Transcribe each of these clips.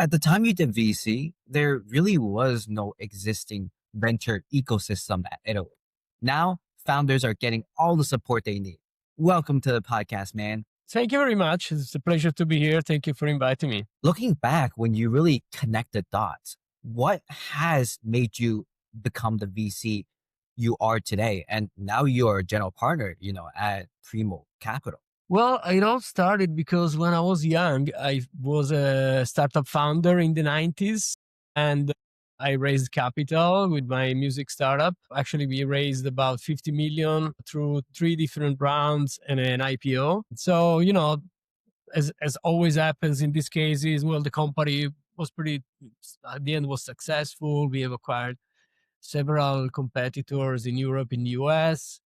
At the time you did VC, there really was no existing venture ecosystem at Italy. Now, founders are getting all the support they need. Welcome to the podcast, man. Thank you very much. It's a pleasure to be here. Thank you for inviting me. Looking back, when you really connect the dots, what has made you become the VC you are today? And now you're a general partner, at Primo Capital. Well, it all started because when I was young, I was a startup founder in the 90s and I raised capital with my music startup. Actually, we raised about 50 million through three different rounds and an IPO. So, as always happens in these cases, well, the company was at the end was successful. We have acquired several competitors in Europe, in the US.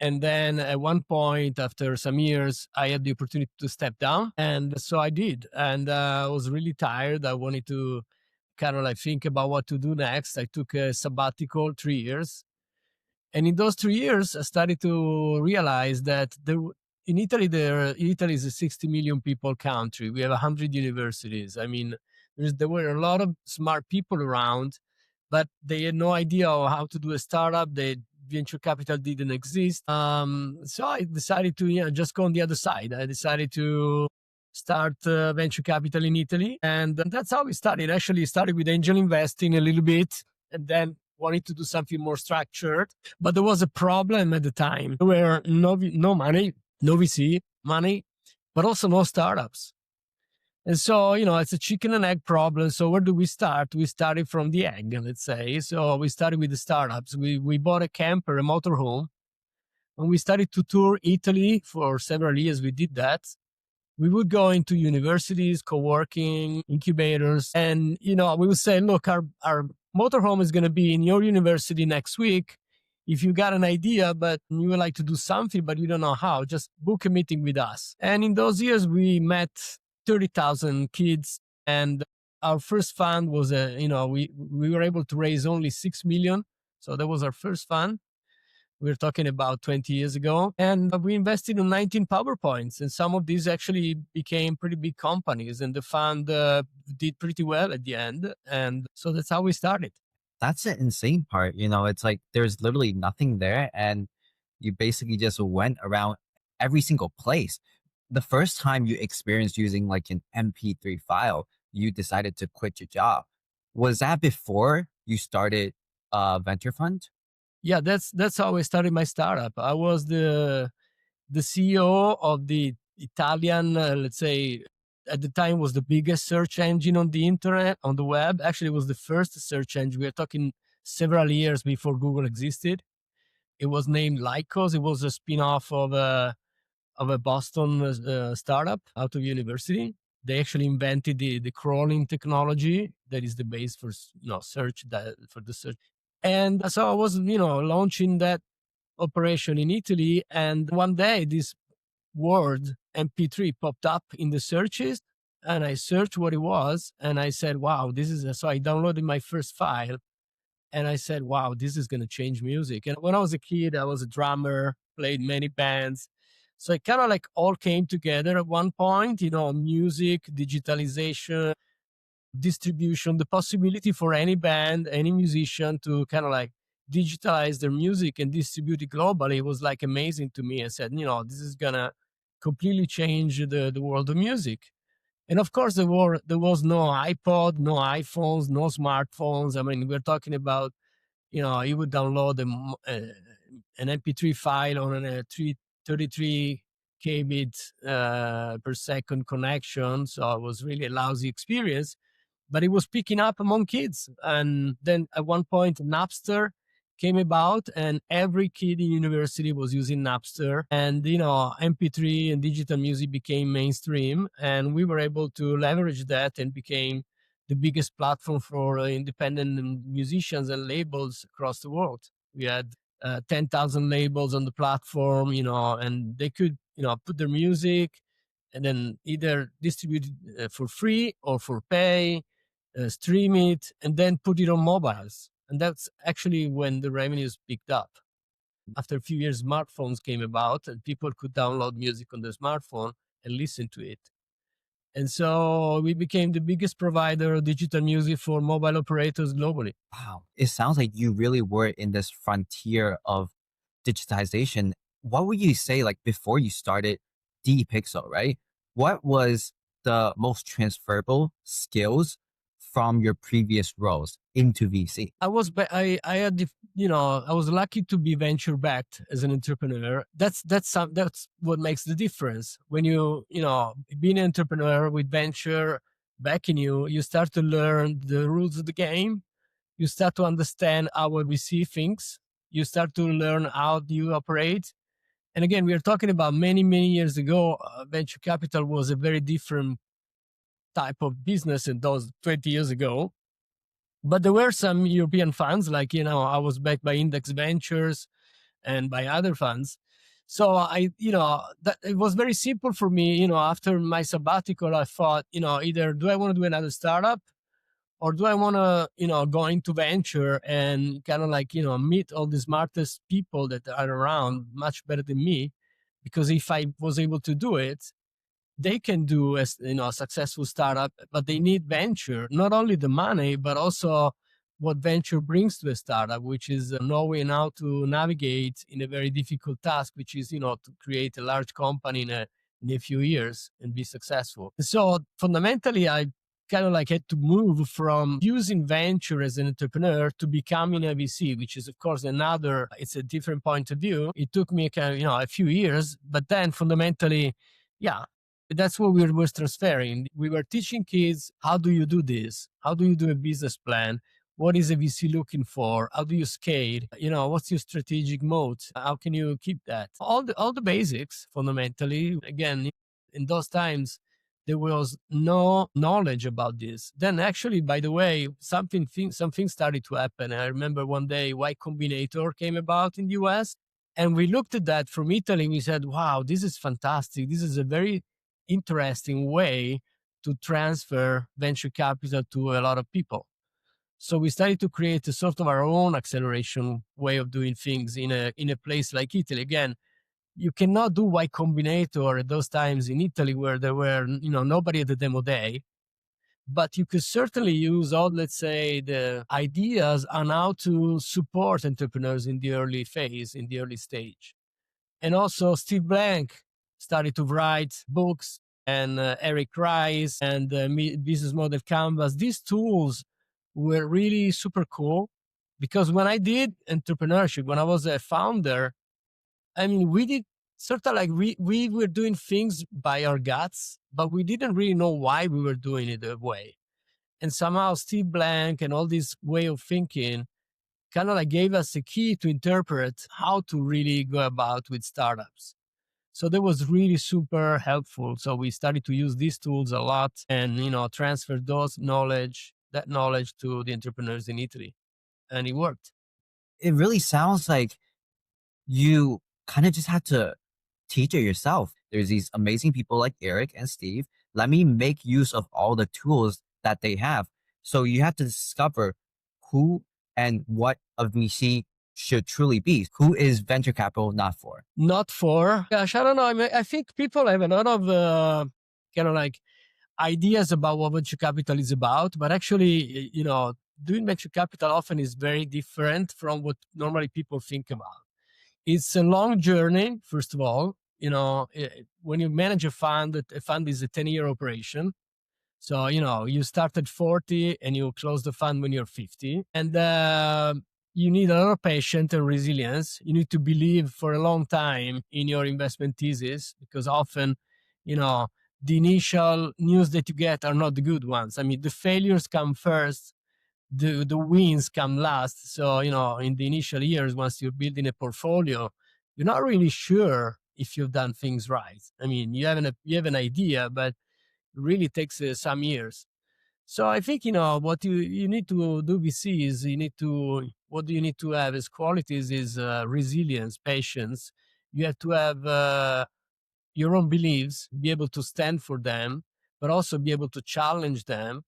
And then at one point, after some years, I had the opportunity to step down. And so I did. And I was really tired. I wanted to kind of like think about what to do next. I took a sabbatical 3 years. And in those 3 years, I started to realize that Italy is a 60 million people country. We have 100 universities. I mean, there were a lot of smart people around, but they had no idea how to do a startup. Venture capital didn't exist. So I decided to just go on the other side. I decided to start venture capital in Italy. And that's how we started. Actually, started with angel investing a little bit and then wanted to do something more structured. But there was a problem at the time. There were no money, no VC money, but also no startups. And so, it's a chicken and egg problem. So where do we start? We started from the egg, let's say. So we started with the startups. We bought a camper, a motorhome, and we started to tour Italy for several years. We did that. We would go into universities, co-working, incubators, and, we would say, look, our motorhome is going to be in your university next week. If you got an idea, but you would like to do something, but you don't know how, just book a meeting with us. And in those years, we met 30,000 kids. And our first fund was, we were able to raise only 6 million. So that was our first fund. We're talking about 20 years ago. And we invested in 19 PowerPoints. And some of these actually became pretty big companies. And the fund did pretty well at the end. And so that's how we started. That's the insane part. It's like there's literally nothing there. And you basically just went around every single place. The first time you experienced using like an MP3 file, you decided to quit your job. Was that before you started a venture fund? Yeah, that's how I started my startup. I was the CEO of the Italian, let's say, at the time was the biggest search engine on the internet, on the web. Actually, it was the first search engine. We are talking several years before Google existed. It was named Lycos. It was a spin-off of a Boston startup out of university. They actually invented the crawling technology that is the base for search, for the search. And so I was launching that operation in Italy, and one day this word MP3 popped up in the searches, and I searched what it was, and I said, wow, so I downloaded my first file, and I said, wow, this is going to change music. And when I was a kid, I was a drummer, played many bands. So it kind of like all came together at one point, music, digitalization, distribution, the possibility for any band, any musician to kind of like digitalize their music and distribute it globally was like amazing to me. I said, this is going to completely change the world of music. And of course, there was no iPod, no iPhones, no smartphones. I mean, we're talking about, you would download an MP3 file on a 33 kbit per second connection. So it was really a lousy experience, but it was picking up among kids. And then at one point, Napster came about, and every kid in university was using Napster, and MP3 and digital music became mainstream, and we were able to leverage that and became the biggest platform for independent musicians and labels across the world. We had 10,000 labels on the platform, and they could put their music and then either distribute it for free or for pay, stream it, and then put it on mobiles. And that's actually when the revenues picked up. After a few years, smartphones came about and people could download music on their smartphone and listen to it. And so we became the biggest provider of digital music for mobile operators globally. Wow. It sounds like you really were in this frontier of digitization. What would you say, like before you started DPixel, right? What was the most transferable skills from your previous roles into VC? I had I was lucky to be venture backed as an entrepreneur. That's what makes the difference. When being an entrepreneur with venture backing you, you start to learn the rules of the game. You start to understand how we see things. You start to learn how you operate. And again, we are talking about many years ago. Venture capital was a very different type of business in those 20 years ago. But there were some European funds, like, I was backed by Index Ventures and by other funds. So that it was very simple for me. After my sabbatical, I thought, either do I want to do another startup, or do I want to, go into venture and kind of like, meet all the smartest people that are around much better than me? Because if I was able to do it, they can do a successful startup, but they need venture, not only the money, but also what venture brings to a startup, which is knowing how to navigate in a very difficult task, which is, to create a large company in a few years and be successful. So fundamentally, I kind of like had to move from using venture as an entrepreneur to becoming a VC, which is of course it's a different point of view. It took me kind of, a few years, but then fundamentally, yeah, that's what we were transferring. We were teaching kids, how do you do this? How do you do a business plan? What is a VC looking for? How do you scale? What's your strategic moat? How can you keep that? All the basics, fundamentally. Again, in those times, there was no knowledge about this. Then actually, by the way, something started to happen. I remember one day Y Combinator came about in the US, and we looked at that from Italy. We said, wow, this is fantastic. This is a very interesting way to transfer venture capital to a lot of people. So we started to create a sort of our own acceleration way of doing things in a place like Italy. Again, you cannot do Y Combinator at those times in Italy where there were, nobody at the demo day, but you could certainly use all, let's say, the ideas on how to support entrepreneurs in the early phase, in the early stage. And also Steve Blank started to write books, and Eric Rice and Business Model Canvas. These tools were really super cool, because when I did entrepreneurship, when I was a founder, I mean, we did sort of like we were doing things by our guts, but we didn't really know why we were doing it that way. And somehow Steve Blank and all this way of thinking kind of like gave us a key to interpret how to really go about with startups. So that was really super helpful. So we started to use these tools a lot and, transfer that knowledge to the entrepreneurs in Italy. And it worked. It really sounds like you kind of just had to teach it yourself. There's these amazing people like Eric and Steve. Let me make use of all the tools that they have. So you have to discover who and what a VC should truly be. Who is venture capital not for? Not for, gosh, I don't know. I mean, I think people have a lot of kind of like ideas about what venture capital is about, but actually, doing venture capital often is very different from what normally people think about. It's a long journey, first of all. When you manage a fund is a 10-year operation. So, you start at 40 and you close the fund when you're 50. And you need a lot of patience and resilience. You need to believe for a long time in your investment thesis, because often, the initial news that you get are not the good ones. I mean, the failures come first, the wins come last. So, in the initial years, once you're building a portfolio, you're not really sure if you've done things right. I mean, you have an idea, but it really takes some years. So I think, what you need to do VC is what do you need to have as qualities is resilience, patience. You have to have your own beliefs, be able to stand for them, but also be able to challenge them,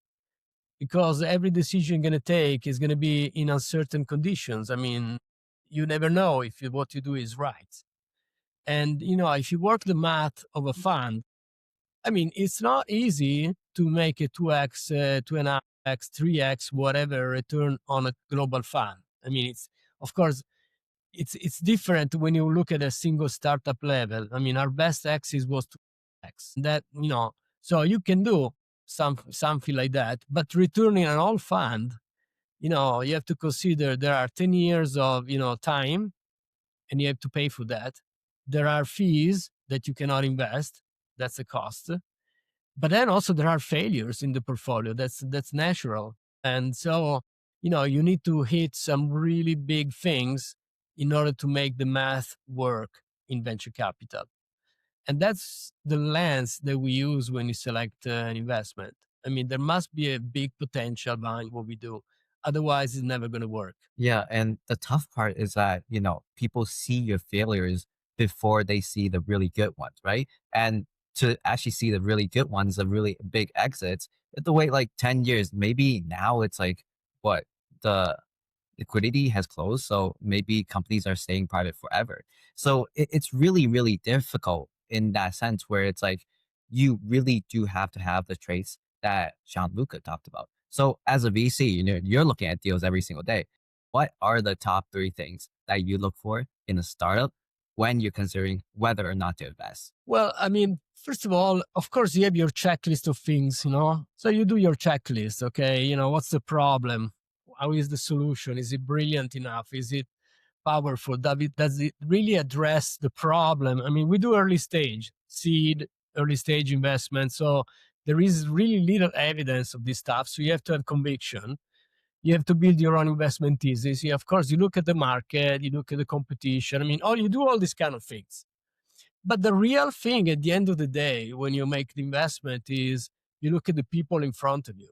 because every decision you're going to take is going to be in uncertain conditions. I mean, you never know if what you do is right. And, if you work the math of a fund, I mean, it's not easy to make a 2x, 2.5x, 3x, whatever return on a global fund. I mean, it's, of course, it's different when you look at a single startup level. I mean, our best exit was 2x. That, so you can do something like that, but returning an all fund, you have to consider there are 10 years of, time, and you have to pay for that. There are fees that you cannot invest. That's a cost. But then also there are failures in the portfolio. That's natural. And so, you need to hit some really big things in order to make the math work in venture capital. And that's the lens that we use when you select an investment. I mean, there must be a big potential behind what we do. Otherwise, it's never going to work. Yeah, and the tough part is that, people see your failures before they see the really good ones, right? And to actually see the really good ones, the really big exits, you have to wait like 10 years. Maybe now it's like what the liquidity has closed, so maybe companies are staying private forever. So it's really, really difficult in that sense where it's like you really do have to have the traits that Gianluca talked about. So as a VC, you're looking at deals every single day. What are the top three things that you look for in a startup when you're considering whether or not to invest? Well, I mean, first of all, of course, you have your checklist of things, So you do your checklist, okay? What's the problem? How is the solution? Is it brilliant enough? Is it powerful? Does it really address the problem? I mean, we do early stage, seed, early stage investment. So there is really little evidence of this stuff. So you have to have conviction. You have to build your own investment thesis. Of course, you look at the market, you look at the competition. I mean, you do all these kind of things. But the real thing at the end of the day, when you make the investment, is you look at the people in front of you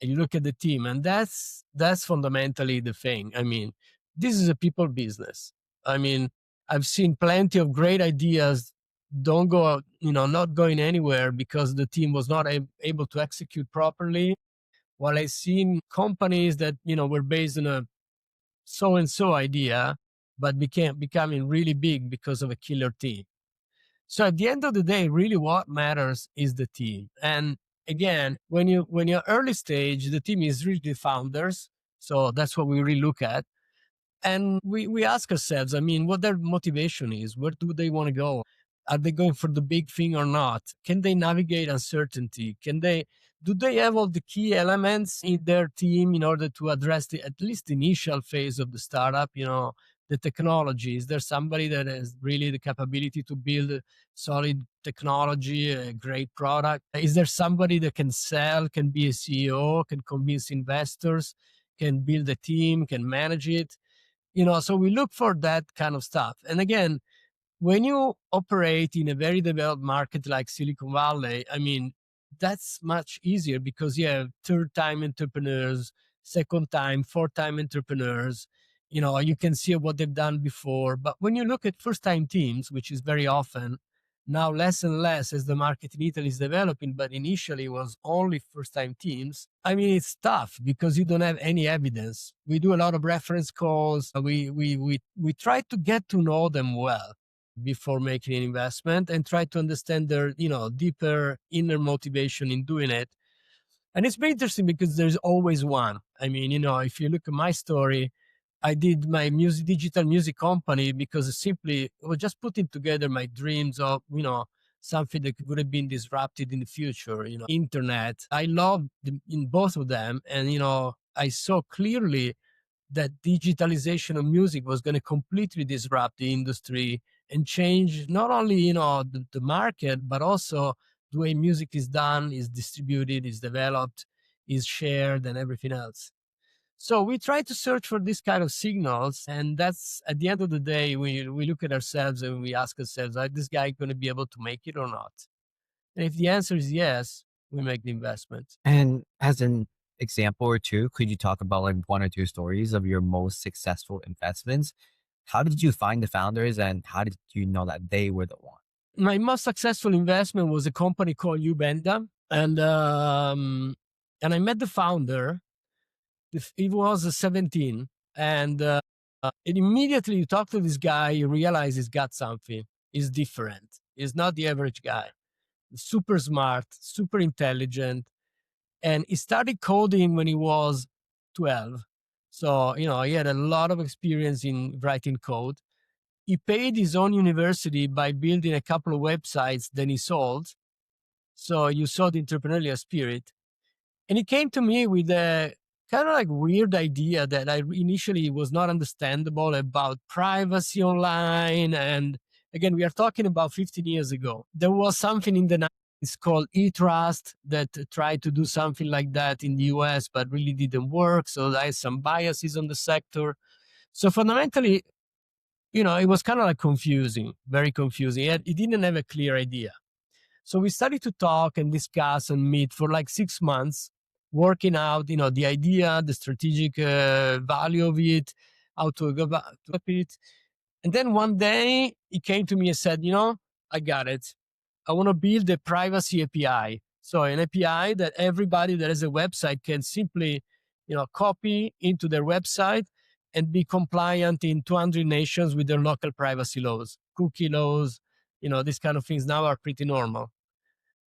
and you look at the team, and that's fundamentally the thing. I mean, this is a people business. I mean, I've seen plenty of great ideas don't go, not going anywhere because the team was not able to execute properly. While I've seen companies that were based on a so and so idea, but becoming really big because of a killer team. So at the end of the day, really what matters is the team. And again, when you're early stage, the team is really the founders. So that's what we really look at. And we ask ourselves, I mean, what their motivation is. Where do they want to go? Are they going for the big thing or not? Can they navigate uncertainty? Do they have all the key elements in their team in order to address the at least initial phase of the startup? The technology. Is there somebody that has really the capability to build a solid technology, a great product? Is there somebody that can sell, can be a CEO, can convince investors, can build a team, can manage it? So we look for that kind of stuff. And again, when you operate in a very developed market like Silicon Valley, I mean, that's much easier because you have third time entrepreneurs, second time, fourth time entrepreneurs. You can see what they've done before. But when you look at first time teams, which is very often now less and less as the market in Italy is developing, but initially was only first time teams. I mean, it's tough because you don't have any evidence. We do a lot of reference calls. We try to get to know them well before making an investment and try to understand their, deeper inner motivation in doing it. And it's very interesting because there's always one. I mean, if you look at my story, I did my digital music company because simply I was just putting together my dreams of, something that could have been disrupted in the future, internet. I loved in both of them. And, I saw clearly that digitalization of music was going to completely disrupt the industry and change not only, the market, but also the way music is done, is distributed, is developed, is shared, and everything else. So we try to search for this kind of signals. And that's at the end of the day, we look at ourselves and we ask ourselves, is this guy going to be able to make it or not? And if the answer is yes, we make the investment. And as an example or two, could you talk about like one or two stories of your most successful investments? How did you find the founders and how did you know that they were the one? My most successful investment was a company called Ubenda. And I met the founder. He was 17. And immediately you talk to this guy, you realize he's got something. He's different. He's not the average guy. super smart, super intelligent. And he started coding when he was 12. So, he had a lot of experience in writing code. He paid his own university by building a couple of websites that he sold. So you saw the entrepreneurial spirit. And he came to me with a kind of like weird idea that I initially was not understandable about privacy online. And again, we are talking about 15 years ago. There was something in the 90s called e-trust that tried to do something like that in the US, but really didn't work. So there is some biases on the sector. So fundamentally, it was kind of like confusing, very confusing. He didn't have a clear idea. So we started to talk and discuss and meet for like 6 months, working out, the idea, the strategic value of it, how to go about it. And then one day he came to me and said, I got it. I want to build a privacy API. So an API that everybody that has a website can simply, copy into their website and be compliant in 200 nations with their local privacy laws, cookie laws, these kind of things now are pretty normal.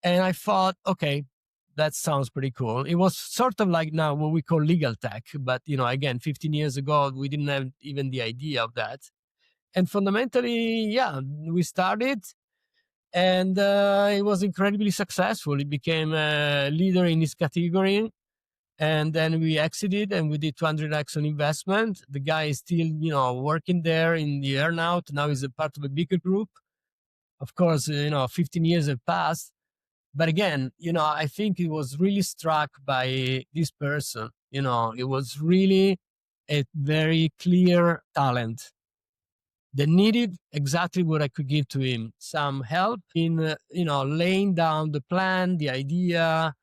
And I thought, okay, that sounds pretty cool. It was sort of like now what we call legal tech, but again, 15 years ago, we didn't have even the idea of that. And fundamentally, yeah, we started, and it was incredibly successful. It became a leader in its category. And then we exited and we did 200x on investment. The guy is still, working there in the earnout. Now he's a part of a bigger group. Of course, 15 years have passed. But again, I think it was really struck by this person. It was really a very clear talent that needed exactly what I could give to him. Some help in, laying down the plan, the idea,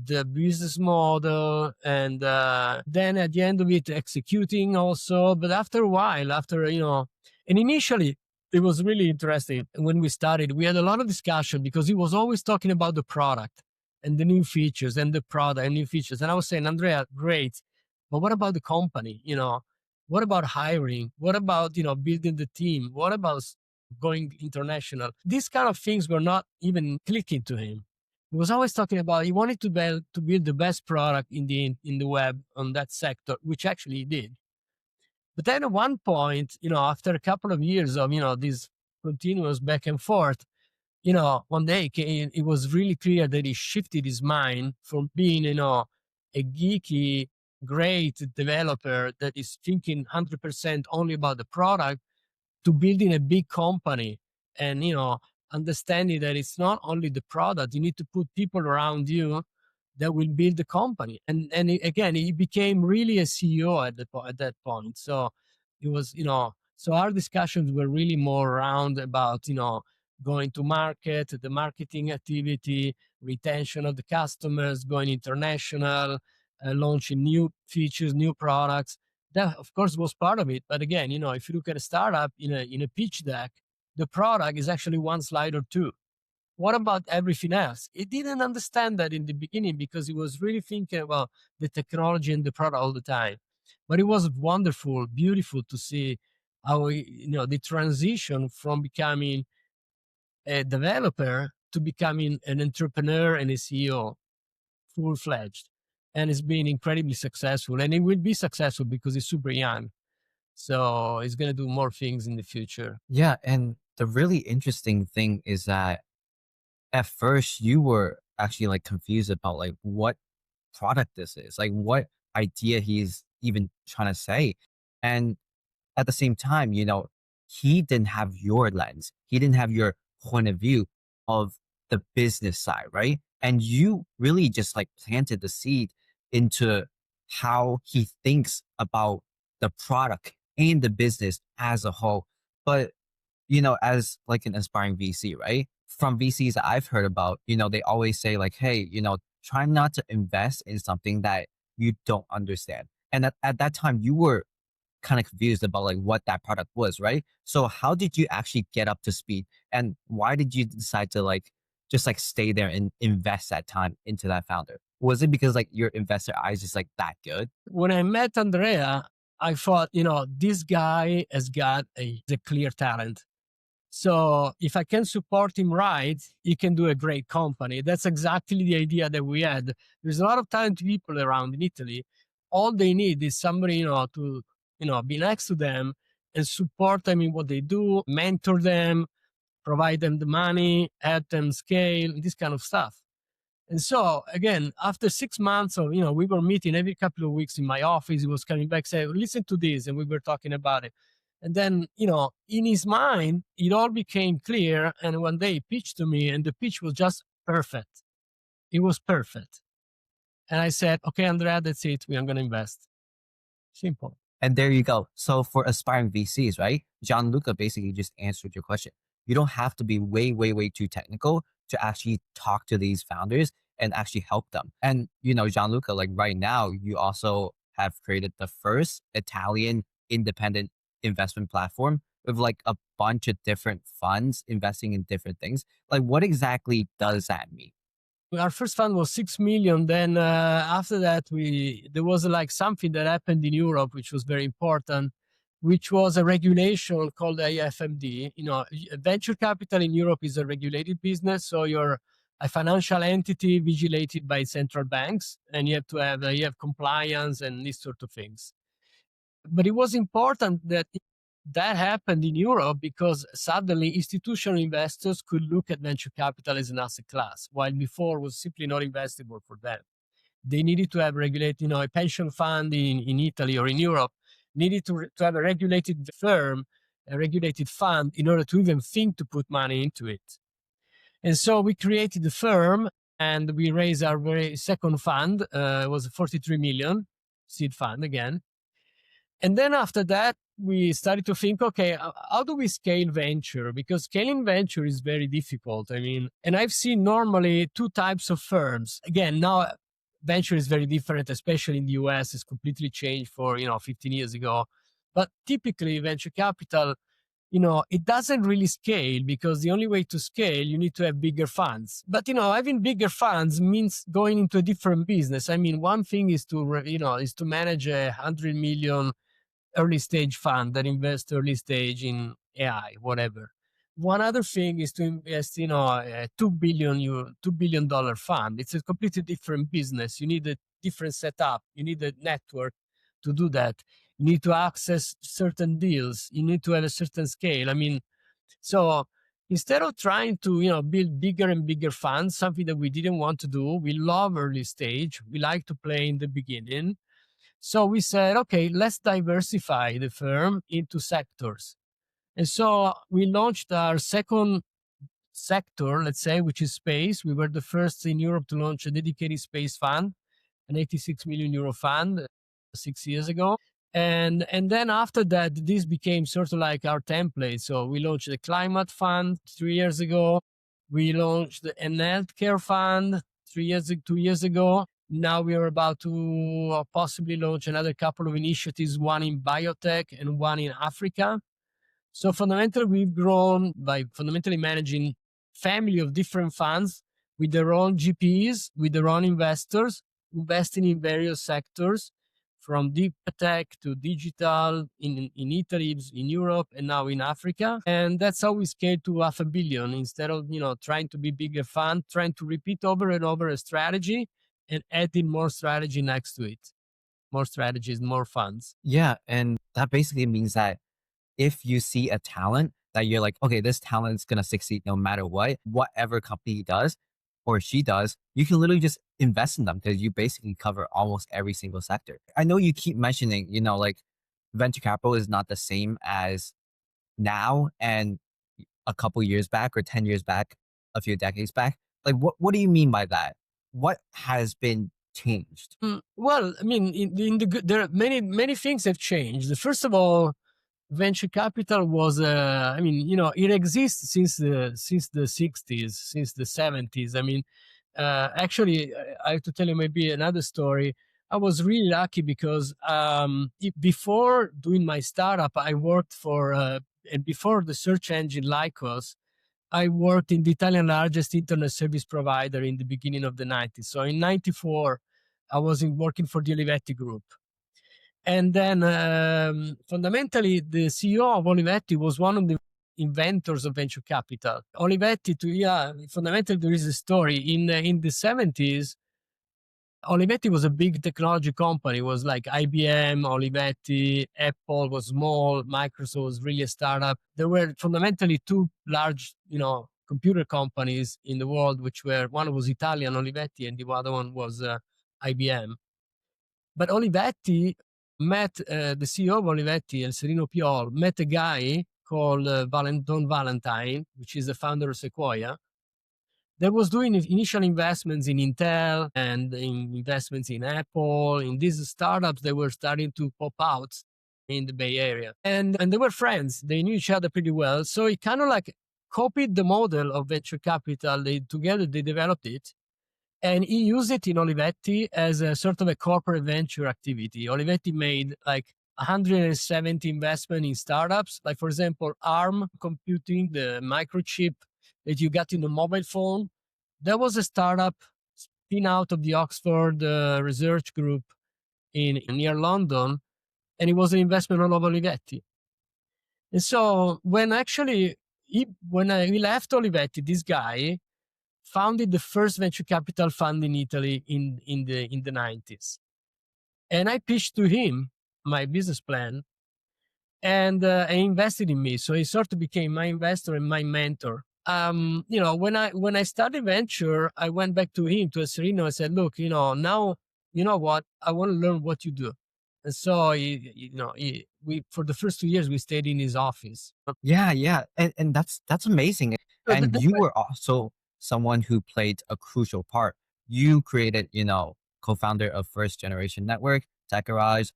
the business model, and then at the end of it, executing also. But after a while, and initially, it was really interesting. When we started, we had a lot of discussion because he was always talking about the product and the new features and the product and new features. And I was saying, Andrea, great. But what about the company? What about hiring? What about, building the team? What about going international? These kind of things were not even clicking to him. He was always talking about he wanted to build the best product in the web on that sector, which actually he did. But then at one point, after a couple of years of this continuous back and forth, one day it was really clear that he shifted his mind from being a geeky great developer that is thinking 100% only about the product to building a big company and understanding that it's not only the product, you need to put people around you that will build the company. And again, he became really a CEO at that point. So it was, so our discussions were really more around about, going to market, the marketing activity, retention of the customers, going international, launching new features, new products. That of course was part of it. But again, if you look at a startup in a pitch deck, the product is actually one slide or two. What about everything else? He didn't understand that in the beginning because he was really thinking about the technology and the product all the time. But it was wonderful, beautiful to see how the transition from becoming a developer to becoming an entrepreneur and a CEO, full fledged. And it's been incredibly successful, and it will be successful because he's super young. So he's going to do more things in the future. Yeah, and the really interesting thing is that at first you were actually like confused about like what product this is, like what idea he's even trying to say. And at the same time, he didn't have your lens. He didn't have your point of view of the business side, right? And you really just like planted the seed into how he thinks about the product and the business as a whole. But as like an aspiring VC, right? From VCs that I've heard about, they always say like, hey, try not to invest in something that you don't understand. And at that time, you were kind of confused about like what that product was, right? So how did you actually get up to speed? And why did you decide to like just like stay there and invest that time into that founder? Was it because like your investor eyes is like that good? When I met Andrea, I thought, this guy has got a clear talent. So if I can support him right, he can do a great company. That's exactly the idea that we had. There's a lot of talented people around in Italy. All they need is somebody, to, be next to them and support them in what they do, mentor them, provide them the money, help them scale, this kind of stuff. And so again, after 6 months of, we were meeting every couple of weeks in my office. He was coming back, saying, listen to this. And we were talking about it. And then, in his mind, it all became clear. And one day he pitched to me, and the pitch was just perfect. It was perfect. And I said, okay, Andrea, that's it. We are going to invest. Simple. And there you go. So for aspiring VCs, right? Gianluca basically just answered your question. You don't have to be way, way, way too technical to actually talk to these founders and actually help them. And, Gianluca, like right now, you also have created the first Italian independent investment platform with like a bunch of different funds investing in different things. Like, what exactly does that mean? Our first fund was 6 million. Then after that, there was like something that happened in Europe, which was very important, which was a regulation called AFMD. Venture capital in Europe is a regulated business, so you're a financial entity vigilated by central banks, and you have to have compliance and these sort of things. But it was important that happened in Europe because suddenly institutional investors could look at venture capital as an asset class, while before was simply not investable for them. They needed to have regulated, a pension fund in Italy or in Europe needed to have a regulated firm, a regulated fund in order to even think to put money into it. And so we created the firm and we raised our very second fund. It was 43 million seed fund again. And then after that, we started to think, okay, how do we scale venture? Because scaling venture is very difficult. And I've seen normally two types of firms. Again, now venture is very different, especially in the US. It's completely changed for, 15 years ago. But typically venture capital, it doesn't really scale because the only way to scale, you need to have bigger funds. But, having bigger funds means going into a different business. One thing is to manage 100 million early stage fund that invests early stage in AI, whatever. One other thing is to invest in a $2 billion fund. It's a completely different business. You need a different setup. You need a network to do that. You need to access certain deals. You need to have a certain scale. So instead of trying to build bigger and bigger funds, something that we didn't want to do, we love early stage. We like to play in the beginning. So we said, okay, let's diversify the firm into sectors. And so we launched our second sector, let's say, which is space. We were the first in Europe to launch a dedicated space fund, an 86 million euro fund 6 years ago. And then after that, this became sort of like our template. So we launched the climate fund 3 years ago. We launched an healthcare fund 2 years ago. Now we are about to possibly launch another couple of initiatives, one in biotech and one in Africa. So fundamentally, we've grown by fundamentally managing family of different funds with their own GPs, with their own investors, investing in various sectors, from deep tech to digital in Italy, in Europe, and now in Africa. And that's how we scaled to 500 million instead of trying to be bigger fund, trying to repeat over and over a strategy and adding more strategy next to it. More strategies, more funds. Yeah. And that basically means that if you see a talent that you're like, okay, this talent is going to succeed no matter what, whatever company does or she does, you can literally just invest in them because you basically cover almost every single sector. I know you keep mentioning, like venture capital is not the same as now and a couple years back or 10 years back, a few decades back. Like, what do you mean by that? What has been changed? Well, there are many things have changed. First of all, venture capital was it exists since the 60s, since the 70s. Actually, I have to tell you maybe another story. I was really lucky because before doing my startup, I worked for and before the search engine Lycos, I worked in the Italian largest internet service provider in the beginning of the 90s. So in 94, I was working for the Olivetti Group. And then fundamentally, the CEO of Olivetti was one of the inventors of venture capital. Olivetti, fundamentally, there is a story. In the 70s, Olivetti was a big technology company. It was like IBM, Olivetti, Apple was small, Microsoft was really a startup. There were fundamentally two large, computer companies in the world, which were, one was Italian, Olivetti, and the other one was IBM. But Olivetti met, the CEO of Olivetti, El Serino Piol, met a guy called Don Valentine, which is the founder of Sequoia, that was doing initial investments in Intel and in investments in Apple, in these startups that were starting to pop out in the Bay Area. And they were friends. They knew each other pretty well. So it kind of like copied the model of venture capital. Together they developed it. And he used it in Olivetti as a sort of a corporate venture activity. Olivetti made like 170 investment in startups, like for example, ARM Computing, the microchip that you got in the mobile phone. That was a startup spin out of the Oxford Research Group in near London, and it was an investment of Olivetti. And so when actually he left Olivetti, this guy founded the first venture capital fund in Italy in the 90s. And I pitched to him my business plan, and he invested in me. So he sort of became my investor and my mentor. When I started venture, I went back to him, to Serino, and said, look, now, you know what, I want to learn what you do. And so we for the first 2 years we stayed in his office. Yeah, yeah. And that's amazing. So And you were also someone who played a crucial part. You created, co-founder of First Generation Network, Tech Garage,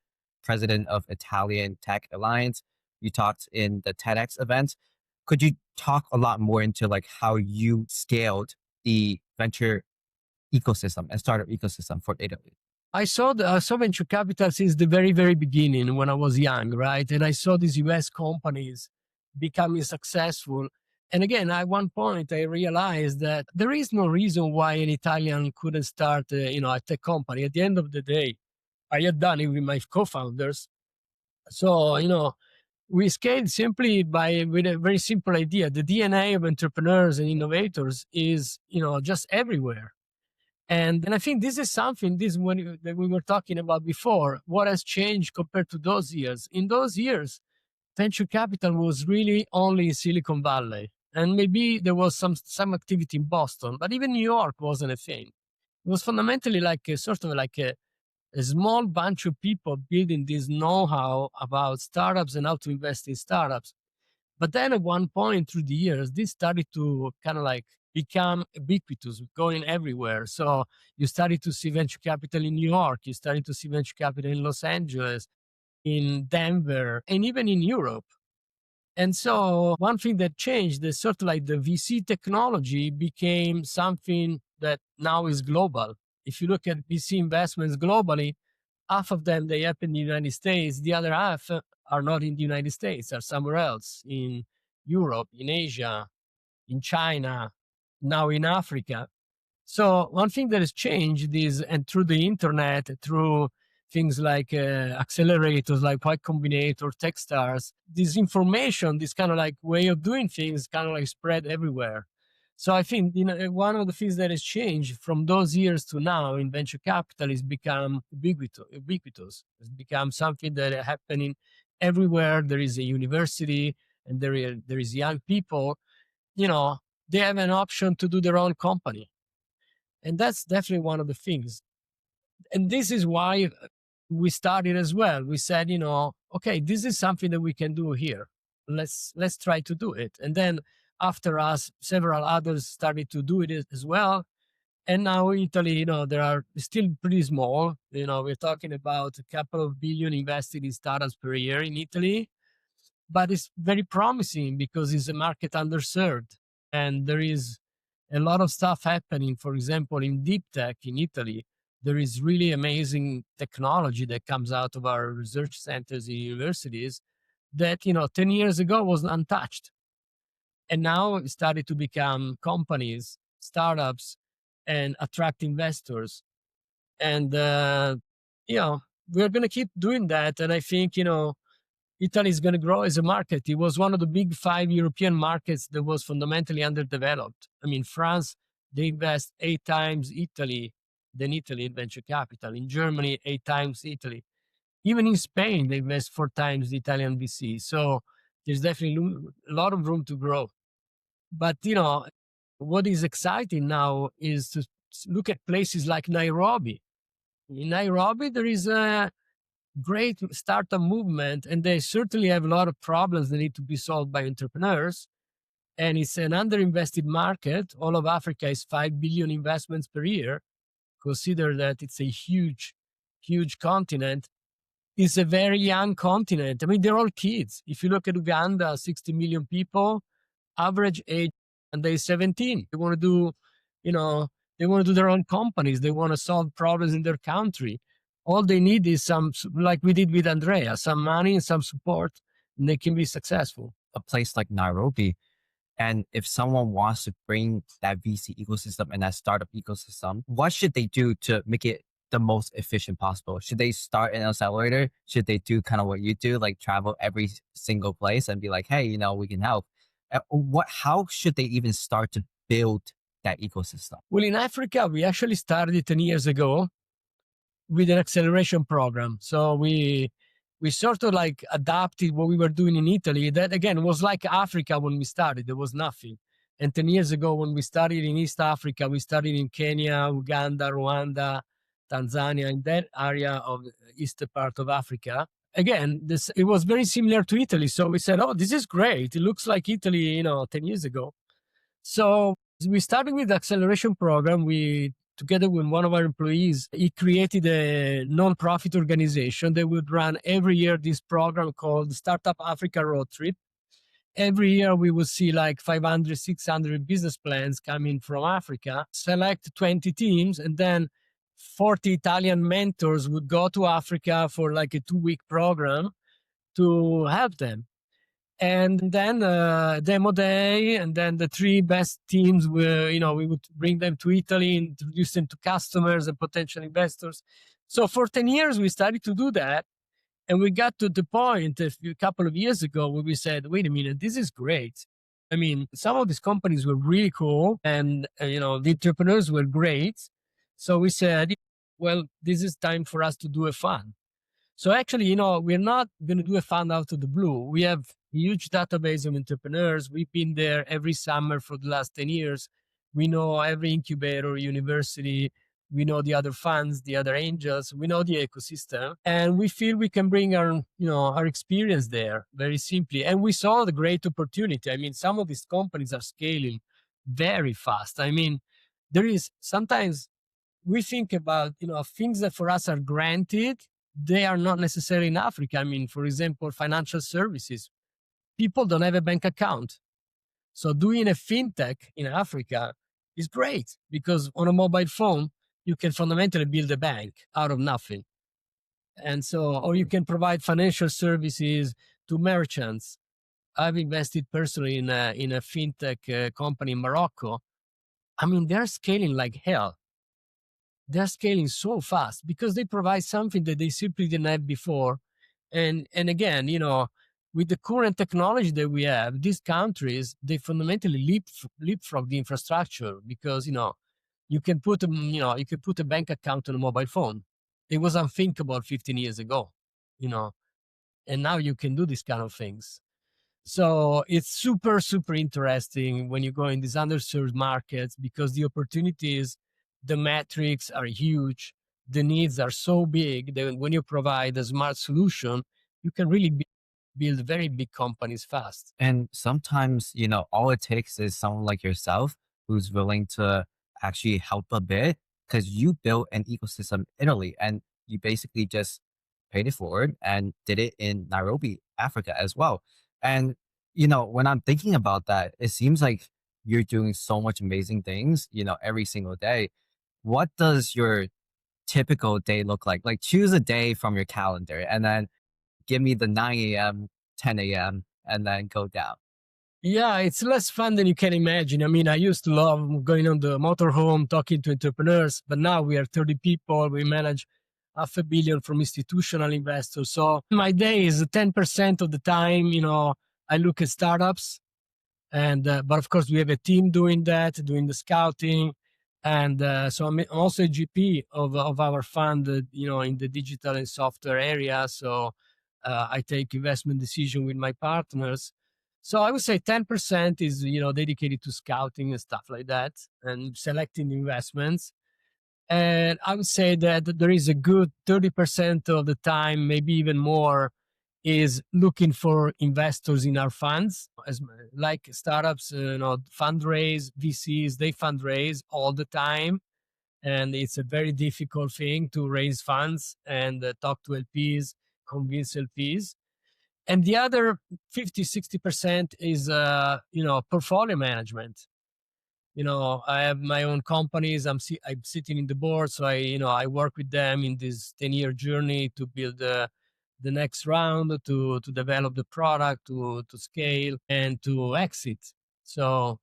president of Italian Tech Alliance. You talked in the TEDx event. Could you talk a lot more into like how you scaled the venture ecosystem and startup ecosystem for AWS? I saw venture capital since the very, very beginning when I was young, right? And I saw these US companies becoming successful. And again, at one point, I realized that there is no reason why an Italian couldn't start, a tech company. At the end of the day, I had done it with my co-founders. So, we scaled simply with a very simple idea. The DNA of entrepreneurs and innovators is, just everywhere. And I think this is something, that we were talking about before. What has changed compared to those years? In those years, venture capital was really only in Silicon Valley. And maybe there was some activity in Boston, but even New York wasn't a thing. It was fundamentally like a sort of like a small bunch of people building this know-how about startups and how to invest in startups. But then at one point through the years, this started to kind of like become ubiquitous, going everywhere. So you started to see venture capital in New York, you started to see venture capital in Los Angeles, in Denver, and even in Europe. And so one thing that changed is sort of like the VC technology became something that now is global. If you look at VC investments globally, half of them, they happen in the United States. The other half are not in the United States, are somewhere else, in Europe, in Asia, in China, now in Africa. So one thing that has changed is, and through the internet, through things like accelerators like Y Combinator, Techstars, this information, this kind of like way of doing things kind of like spread everywhere. So I think, one of the things that has changed from those years to now in venture capital is become ubiquitous. It's become something that is happening everywhere. There is a university and there is young people, they have an option to do their own company. And that's definitely one of the things. And this is why we started as well. We said, okay, this is something that we can do here. Let's try to do it. And then after us, several others started to do it as well. And now Italy, they are still pretty small. We're talking about a couple of billion invested in startups per year in Italy, but it's very promising because it's a market underserved. And there is a lot of stuff happening. For example, in deep tech in Italy, there is really amazing technology that comes out of our research centers in universities that, 10 years ago was untouched. And now it started to become companies, startups, and attract investors. And, we're going to keep doing that. And I think, Italy is going to grow as a market. It was one of the big 5 European markets that was fundamentally underdeveloped. I mean, France, they invest 8 times Italy in venture capital. In Germany, 8 times Italy. Even in Spain, they invest 4 times the Italian VC. So there's definitely a lot of room to grow. But what is exciting now is to look at places like Nairobi. In Nairobi, there is a great startup movement, and they certainly have a lot of problems that need to be solved by entrepreneurs. And it's an underinvested market. All of Africa is 5 billion investments per year. Consider that it's a huge, huge continent. It's a very young continent. I mean, they're all kids. If you look at Uganda, 60 million people, average age under 17. They want to do, you know, they want to do their own companies. They want to solve problems in their country. All they need is some, like we did with Andrea, some money and some support, and they can be successful. A place like Nairobi, and if someone wants to bring that VC ecosystem and that startup ecosystem, what should they do to make it the most efficient possible? Should they start an accelerator? Should they do kind of what you do, like travel every single place and be like, hey, we can help? How should they even start to build that ecosystem? Well, in Africa, we actually started 10 years ago with an acceleration program. So we sort of like adapted what we were doing in Italy. That again was like Africa when we started. There was nothing. And 10 years ago, when we started in East Africa, we started in Kenya, Uganda, Rwanda, Tanzania, in that area of the eastern part of Africa. Again, it was very similar to Italy. So we said, oh, this is great. It looks like Italy, 10 years ago. So we started with the acceleration program. We, together with one of our employees, he created a non-profit organization that would run every year this program called Startup Africa Road Trip. Every year we would see like 500, 600 business plans coming from Africa, select 20 teams, and then 40 Italian mentors would go to Africa for like a 2-week program to help them. And then demo day, and then the 3 best teams were, we would bring them to Italy, introduce them to customers and potential investors. So for 10 years, we started to do that. And we got to the point a couple of years ago where we said, wait a minute, this is great. I mean, some of these companies were really cool, and, the entrepreneurs were great. So we said, well, this is time for us to do a fund. So actually, we're not going to do a fund out of the blue. We have a huge database of entrepreneurs. We've been there every summer for the last 10 years. We know every incubator, university. We know the other funds, the other angels. We know the ecosystem. And we feel we can bring our experience there very simply. And we saw the great opportunity. I mean, some of these companies are scaling very fast. I mean, there is sometimes we think about, things that for us are granted. They are not necessarily in Africa. I mean, for example, financial services. People don't have a bank account. So doing a fintech in Africa is great because on a mobile phone, you can fundamentally build a bank out of nothing. And so, or you can provide financial services to merchants. I've invested personally in a fintech company in Morocco. I mean, they're scaling like hell. They're scaling so fast because they provide something that they simply didn't have before. And again, with the current technology that we have, these countries, they fundamentally leapfrog the infrastructure because, you can put a bank account on a mobile phone. It was unthinkable 15 years ago, and now you can do these kind of things. So it's super, super interesting when you go in these underserved markets because the opportunities, the metrics are huge. The needs are so big that when you provide a smart solution, you can really build very big companies fast. And sometimes, all it takes is someone like yourself who's willing to actually help a bit because you built an ecosystem in Italy and you basically just paid it forward and did it in Nairobi, Africa as well. And, when I'm thinking about that, it seems like you're doing so much amazing things, every single day. What does your typical day look like? Like choose a day from your calendar and then give me the 9 a.m., 10 a.m., and then go down. Yeah, it's less fun than you can imagine. I mean, I used to love going on the motorhome, talking to entrepreneurs, but now we are 30 people. We manage half a billion from institutional investors. So my day is 10% of the time, I look at startups. And but of course we have a team doing that, doing the scouting. And so I'm also a GP of our fund, in the digital and software area. So I take investment decision with my partners. So I would say 10% is dedicated to scouting and stuff like that, and selecting investments. And I would say that there is a good 30% of the time, maybe even more, is looking for investors in our funds. As like startups, fundraise, VCs, they fundraise all the time. And it's a very difficult thing to raise funds and talk to LPs, convince LPs. And the other 50, 60% is, portfolio management. I have my own companies. I'm sitting in the board, so I work with them in this 10-year journey to build the next round, to develop the product, to scale and to exit. So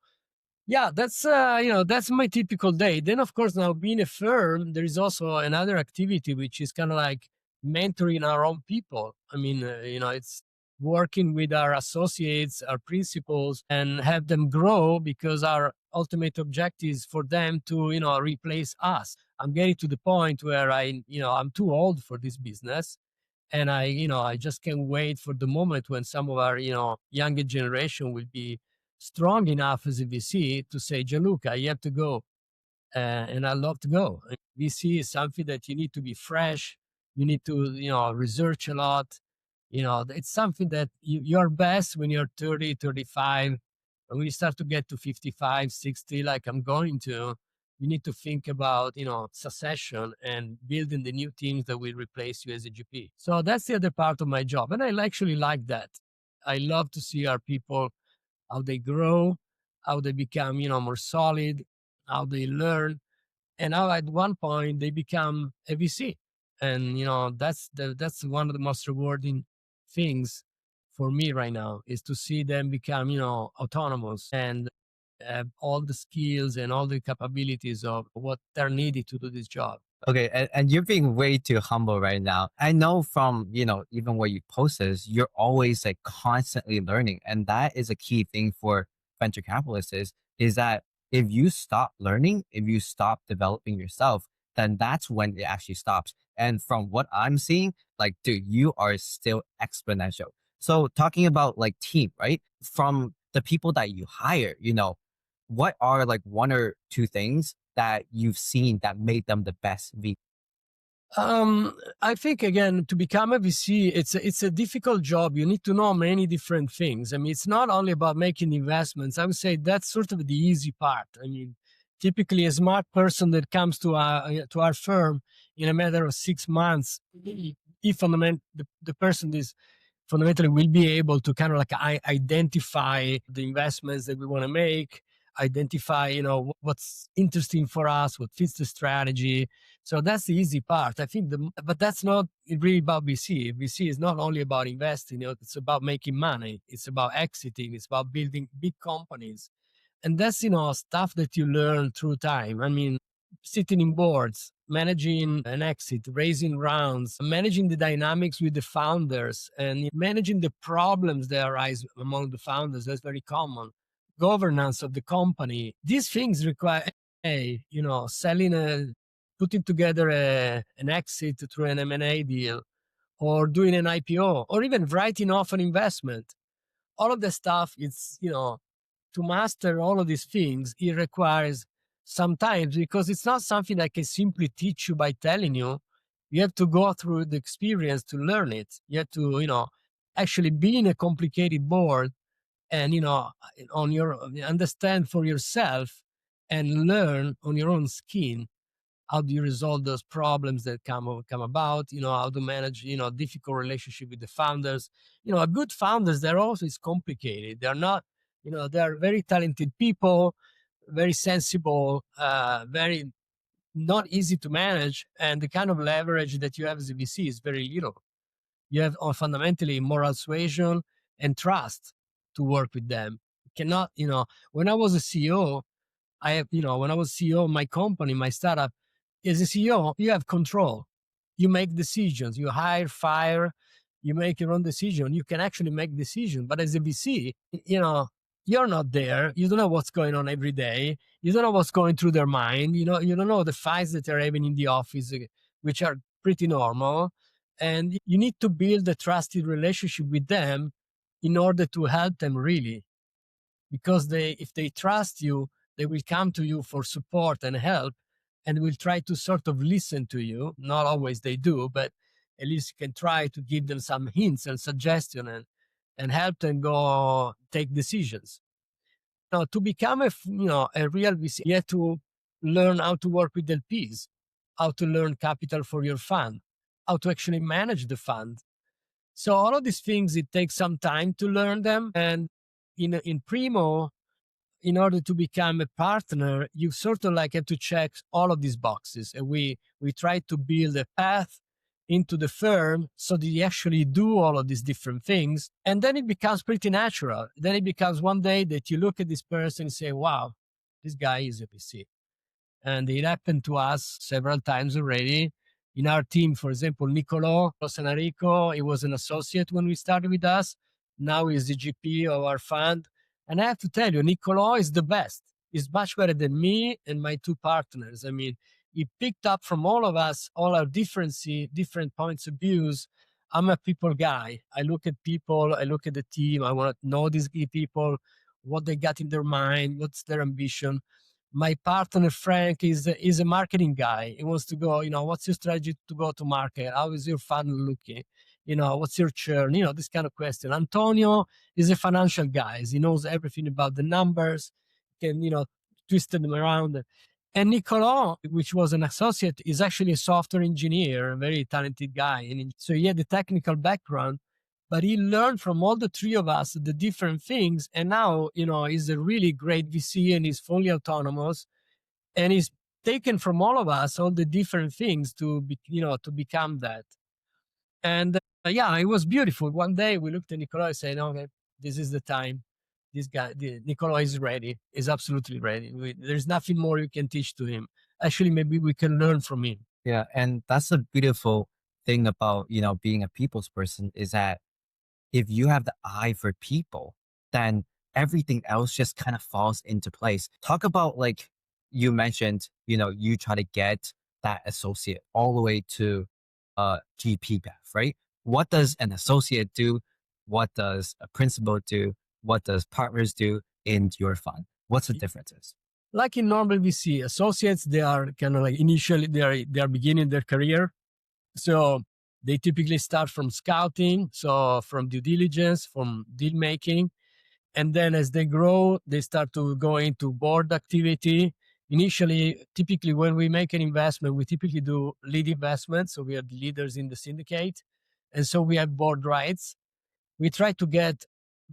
yeah, that's my typical day. Then of course, now being a firm, there is also another activity which is kind of like mentoring our own people. I mean, it's working with our associates, our principals, and have them grow, because our ultimate objective is for them to replace us. I'm getting to the point where I'm too old for this business, and I just can't wait for the moment when some of our younger generation will be strong enough as a VC to say, Gianluca, you have to go. And I love to go. VC is something that you need to be fresh. You need to, research a lot. It's something that you're best when you're 30, 35. And when you start to get to 55, 60, like I'm going to, you need to think about, succession and building the new teams that will replace you as a GP. So that's the other part of my job. And I actually like that. I love to see our people, how they grow, how they become, more solid, how they learn, and how at one point they become a VC. And that's one of the most rewarding things for me right now, is to see them become, autonomous and have all the skills and all the capabilities of what they're needed to do this job. Okay, and you're being way too humble right now. I know from, even what you posted, you're always like constantly learning. And that is a key thing for venture capitalists is that if you stop learning, if you stop developing yourself, then that's when it actually stops. And from what I'm seeing, like, dude, you are still exponential. So talking about like team, right? From the people that you hire, what are like one or two things that you've seen that made them the best V? I think again, to become a VC, it's a difficult job. You need to know many different things. I mean, it's not only about making investments. I would say that's sort of the easy part. I mean, typically a smart person that comes to our firm in a matter of 6 months, if the person is fundamentally will be able to kind of like identify the investments that we want to make, identify what's interesting for us, what fits the strategy. So that's the easy part, I think. But that's not really about VC is not only about investing. It's about making money, it's about exiting, it's about building big companies. And that's stuff that you learn through time. I mean, sitting in boards, managing an exit, raising rounds, managing the dynamics with the founders, and managing the problems that arise among the founders. That's very common. Governance of the company. These things require putting together an exit through an M&A deal, or doing an IPO, or even writing off an investment. All of the stuff, it's to master all of these things, it requires some time, because it's not something I can simply teach you by telling you. You have to go through the experience to learn it. You have to, actually be in a complicated board, and, on your understand for yourself and learn on your own skin how do you resolve those problems that come about, how to manage difficult relationship with the founders. A good founders, they're always complicated. They're not, they're very talented people, very sensible, very not easy to manage, and the kind of leverage that you have as a VC is very little. You have fundamentally moral suasion and trust to work with them. You cannot, when I was a CEO, when I was CEO of my company, my startup, as a CEO, you have control. You make decisions, you hire, fire, you make your own decision. You can actually make decisions. But as a VC, you're not there. You don't know what's going on every day. You don't know what's going through their mind. You don't know the fights that they're having in the office, which are pretty normal. And you need to build a trusted relationship with them in order to help them really. Because if they trust you, they will come to you for support and help and will try to sort of listen to you. Not always they do, but at least you can try to give them some hints and suggestions and help them go take decisions. Now, to become a real VC, you have to learn how to work with LPs, how to learn capital for your fund, how to actually manage the fund. So all of these things, it takes some time to learn them. And in Primo, in order to become a partner, you sort of like have to check all of these boxes. And we try to build a path into the firm so that you actually do all of these different things. And then it becomes pretty natural. Then it becomes one day that you look at this person and say, wow, this guy is a PC. And it happened to us several times already. In our team, for example, Niccolò Sanarico, he was an associate when we started with us. Now he's the GP of our fund. And I have to tell you, Niccolò is the best. He's much better than me and my two partners. I mean, he picked up from all of us, all our different points of views. I'm a people guy. I look at people, I look at the team. I want to know these people, what they got in their mind, what's their ambition. My partner Frank is a marketing guy. He wants to go, what's your strategy to go to market? How is your fund looking? What's your churn? This kind of question. Antonio is a financial guy. He knows everything about the numbers, can, twist them around. And Nicola, which was an associate, is actually a software engineer, a very talented guy. And so he had the technical background, but he learned from all the three of us the different things. And now, he's a really great VC and he's fully autonomous. And he's taken from all of us all the different things to become that. And yeah, it was beautiful. One day we looked at Nicola and said, okay, this is the time. This guy, Nicola is ready. Is absolutely ready. There's nothing more you can teach to him. Actually, maybe we can learn from him. Yeah, and that's the beautiful thing about, being a people's person is that if you have the eye for people, then everything else just kind of falls into place. Talk about, like you mentioned, you try to get that associate all the way to GP path, right? What does an associate do? What does a principal do? What does partners do in your fund? What's the differences? Like in normal VC, associates, they are kind of like initially they are beginning their career. So they typically start from scouting, so from due diligence, from deal making. And then as they grow, they start to go into board activity. Initially, typically when we make an investment, we typically do lead investments. So we are the leaders in the syndicate. And so we have board rights. We try to get,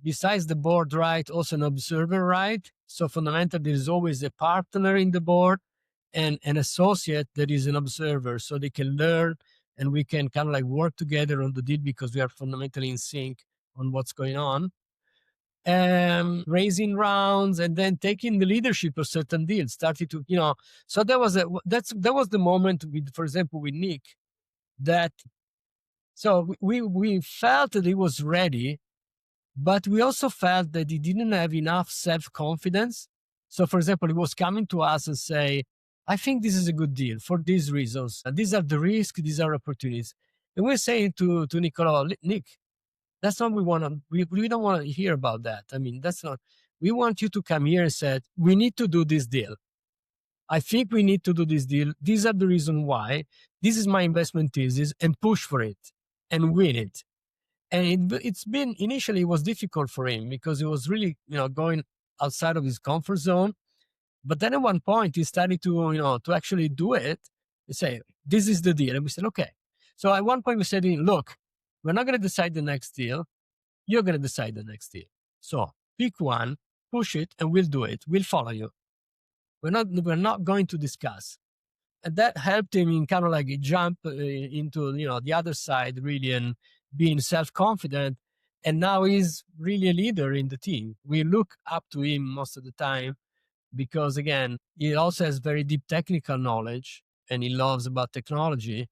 besides the board right, also an observer right. So fundamentally, there is always a partner in the board and an associate that is an observer. So they can learn and we can kind of like work together on the deal because we are fundamentally in sync on what's going on. Raising rounds and then taking the leadership of certain deals, started to, so that was the moment with, for example, with Nick, that so we felt that he was ready, but we also felt that he didn't have enough self-confidence. So for example, he was coming to us and say, I think this is a good deal for these reasons. And these are the risks, these are opportunities. And we're saying to Nicola, Nick, that's not what we want to, we don't want to hear about that. I mean, that's not, we want you to come here and say, we need to do this deal. I think we need to do this deal. These are the reasons why. This is my investment thesis and push for it and win it. And it's been, initially it was difficult for him because he was really, going outside of his comfort zone. But then at one point he started to, to actually do it. He say, this is the deal. And we said, okay. So at one point we said, look, we're not going to decide the next deal. You're going to decide the next deal. So pick one, push it, and we'll do it. We'll follow you. We're not going to discuss. And that helped him in kind of like a jump into, the other side really and being self-confident. And now he's really a leader in the team. We look up to him most of the time because, again, he also has very deep technical knowledge and he loves about technology.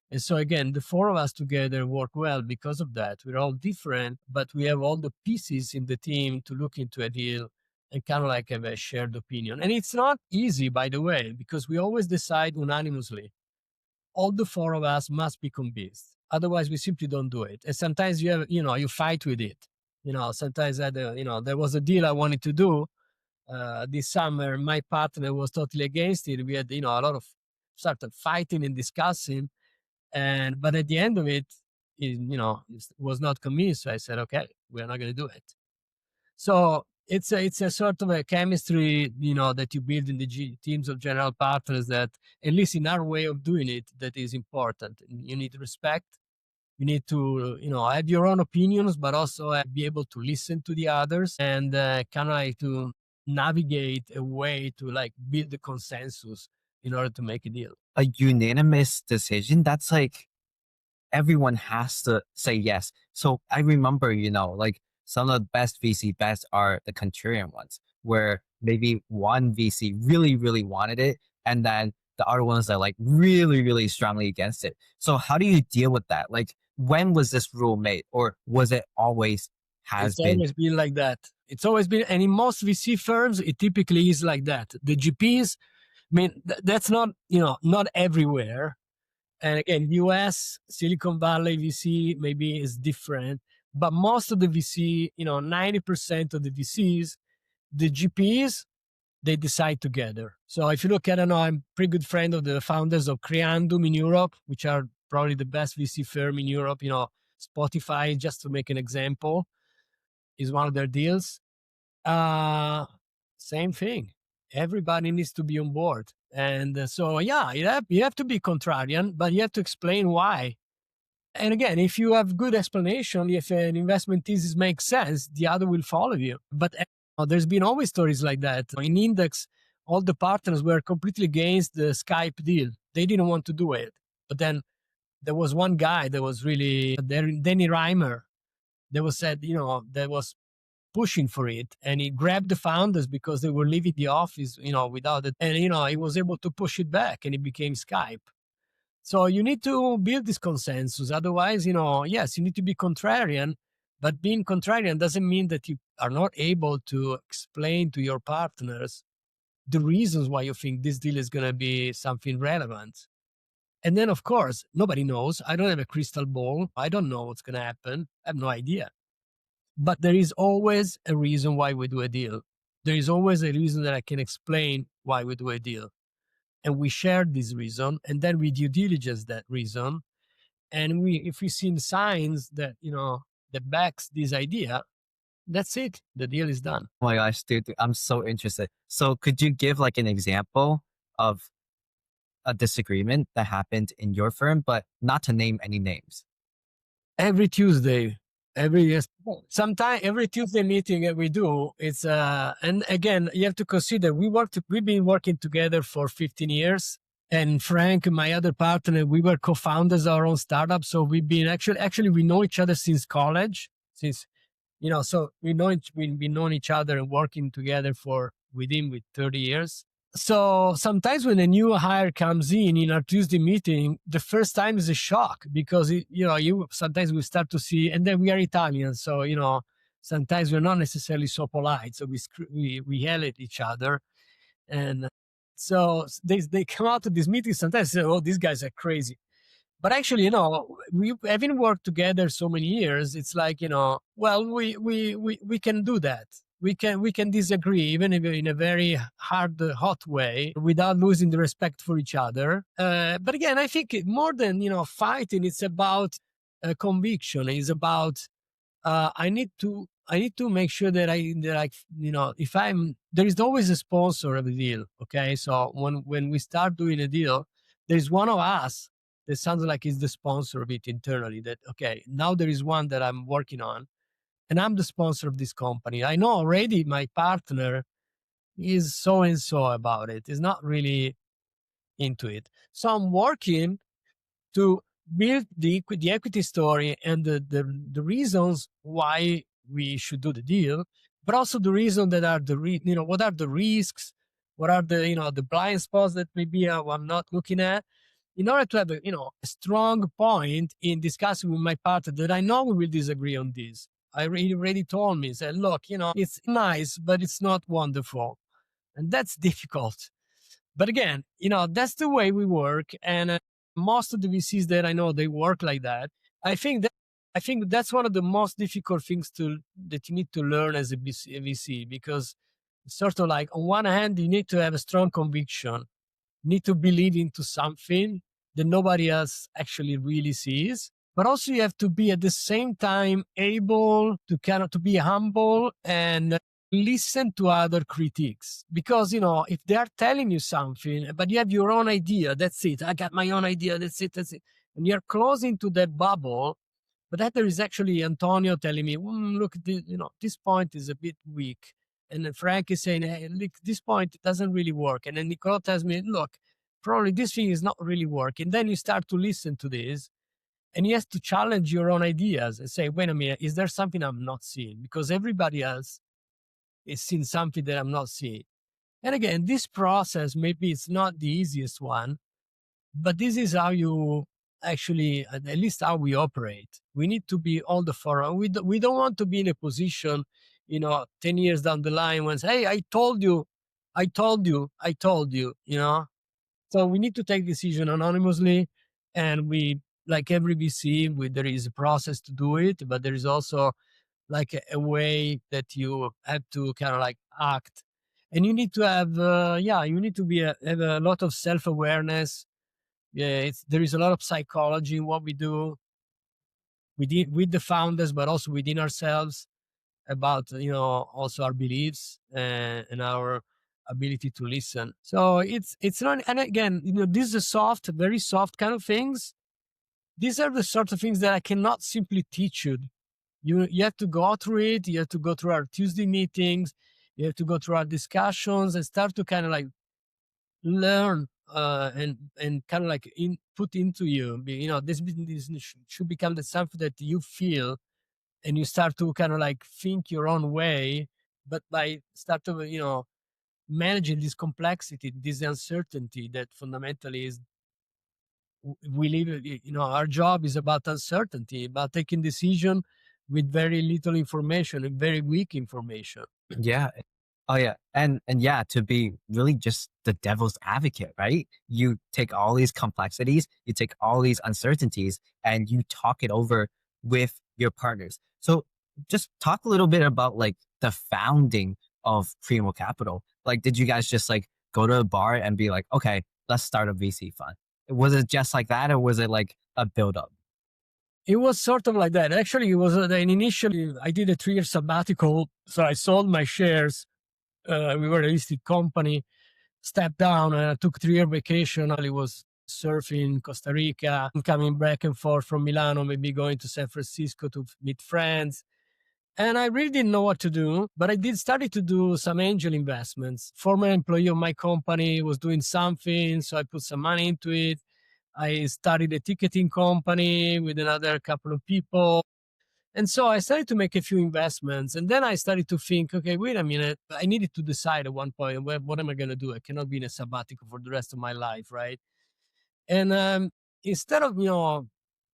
And so again, the four of us together work well because of that. We're all different, but we have all the pieces in the team to look into a deal and kind of like have a shared opinion. And it's not easy, by the way, because we always decide unanimously. All the four of us must be convinced. Otherwise, we simply don't do it. And sometimes you have, you fight with it. Sometimes there was a deal I wanted to do this summer. My partner was totally against it. We had, a lot of sort of fighting and discussing, but at the end of it, was not convinced. So I said, okay, we're not going to do it. So it's a sort of a chemistry, that you build in the teams of general partners that, at least in our way of doing it, that is important. You need respect. You need to, have your own opinions, but also be able to listen to the others and kind of like to navigate a way to like build the consensus in order to make a deal. A unanimous decision, that's like everyone has to say yes. So I remember, like some of the best VC bets are the contrarian ones, where maybe one VC really, really wanted it, and then the other ones are like really, really strongly against it. So how do you deal with that? Like, when was this rule made, or was it always has It's been? always been like that. It's always been, and in most VC firms, it typically is like that. The GPs, I mean, that's not, not everywhere. And again, US, Silicon Valley VC maybe is different, but most of the VC, 90% of the VCs, the GPs, they decide together. So if you look at, I know I'm a pretty good friend of the founders of Creandum in Europe, which are probably the best VC firm in Europe, Spotify, just to make an example, is one of their deals. Uh, Same thing. Everybody needs to be on board. And so, yeah, you have to be contrarian, but you have to explain why. And again, if you have good explanation, if an investment thesis makes sense, the other will follow you. But there's been always stories like that. In Index, all the partners were completely against the Skype deal. They didn't want to do it. But then there was one guy that was really there, Danny Reimer, that was said, that was pushing for it, and he grabbed the founders because they were leaving the office, without it, and he was able to push it back, and it became Skype. So you need to build this consensus. Otherwise, yes, you need to be contrarian, but being contrarian doesn't mean that you are not able to explain to your partners the reasons why you think this deal is going to be something relevant. And then, of course, nobody knows. I don't have a crystal ball. I don't know what's going to happen. I have no idea. But there is always a reason why we do a deal. There is always a reason that I can explain why we do a deal. And we share this reason, and then we due diligence that reason. And if we see signs that, that backs this idea, that's it. The deal is done. Oh my gosh, dude, I'm so interested. So could you give like an example of a disagreement that happened in your firm, but not to name any names? Every Tuesday, every Tuesday meeting that we do, it's and again, you have to consider we've been working together for 15 years. And Frank, my other partner, we were co-founders of our own startup. So we've been actually we know each other since college, so we've been knowing each other and working together with 30 years. So sometimes when a new hire comes in our Tuesday meeting, the first time is a shock because sometimes we start to see, and then we are Italian, so sometimes we're not necessarily so polite, so we yell at each other, and so they come out of this meeting sometimes and say, "Oh, these guys are crazy." But actually, we having worked together so many years, it's like, well, we can do that. We can disagree even if in a very hard, hot way without losing the respect for each other. But again, I think more than, fighting, it's about conviction. It's about I need to make sure that if there is always a sponsor of a deal. Okay. So when we start doing a deal, there's one of us that sounds like is the sponsor of it internally, that, okay, now there is one that I'm working on and I'm the sponsor of this company. I know already my partner is so and so about it. Is not really into it. So I'm working to build the equity story and the reasons why we should do the deal, but also the reason that are what are the risks, what are the the blind spots that maybe I'm not looking at, in order to have a strong point in discussing with my partner that I know we will disagree on this. I really already told me, said, look, it's nice, but it's not wonderful. And that's difficult. But again, that's the way we work. And most of the VCs that I know, they work like that. I think that I think that's one of the most difficult things that you need to learn as a VC, because sort of like, on one hand, you need to have a strong conviction, need to believe into something that nobody else actually really sees. But also you have to be at the same time able to kind of to be humble and listen to other critiques. Because, if they are telling you something, but you have your own idea, that's it. I got my own idea, that's it, that's it. And you're closing to that bubble. But that there is actually Antonio telling me, look, this point is a bit weak. And then Frank is saying, hey, look, this point doesn't really work. And then Nicola tells me, look, probably this thing is not really working. Then you start to listen to this, and you have to challenge your own ideas and say, wait a minute, is there something I'm not seeing? Because everybody else is seeing something that I'm not seeing. And again, this process, maybe it's not the easiest one, but this is how you actually, at least how we operate. We need to be all the forum. We don't want to be in a position, 10 years down the line when, hey, I told you, I told you, I told you. So we need to take decision anonymously, and like every VC, there is a process to do it, but there is also like a way that you have to kind of like act, and you need to have, you need to have a lot of self-awareness. Yeah, there is a lot of psychology in what we do with the founders, but also within ourselves, about also our beliefs and our ability to listen. So it's not, and again, these are soft, very soft kind of things. These are the sort of things that I cannot simply teach you. You have to go through it. You have to go through our Tuesday meetings. You have to go through our discussions and start to kind of like learn and kind of like put into you. This business should become something that you feel, and you start to kind of like think your own way, but by start to managing this complexity, this uncertainty that fundamentally is, we live, our job is about uncertainty, about taking decision with very little information and very weak information. Yeah. Oh yeah. And yeah, to be really just the devil's advocate, right? You take all these complexities, you take all these uncertainties, and you talk it over with your partners. So just talk a little bit about like the founding of Primo Capital. Like, did you guys just like go to a bar and be like, okay, let's start a VC fund? Was it just like that, or was it like a build up? It was sort of like that. Actually, it was initially I did a 3-year sabbatical, so I sold my shares. We were a listed company, stepped down, and I took 3-year vacation. I was surfing Costa Rica, coming back and forth from Milano, maybe going to San Francisco to meet friends. And I really didn't know what to do, but I did started to do some angel investments. Former employee of my company was doing something, so I put some money into it. I started a ticketing company with another couple of people. And so I started to make a few investments. And then I started to think, okay, wait a minute. I needed to decide at one point, what am I going to do? I cannot be in a sabbatical for the rest of my life, right? And instead of,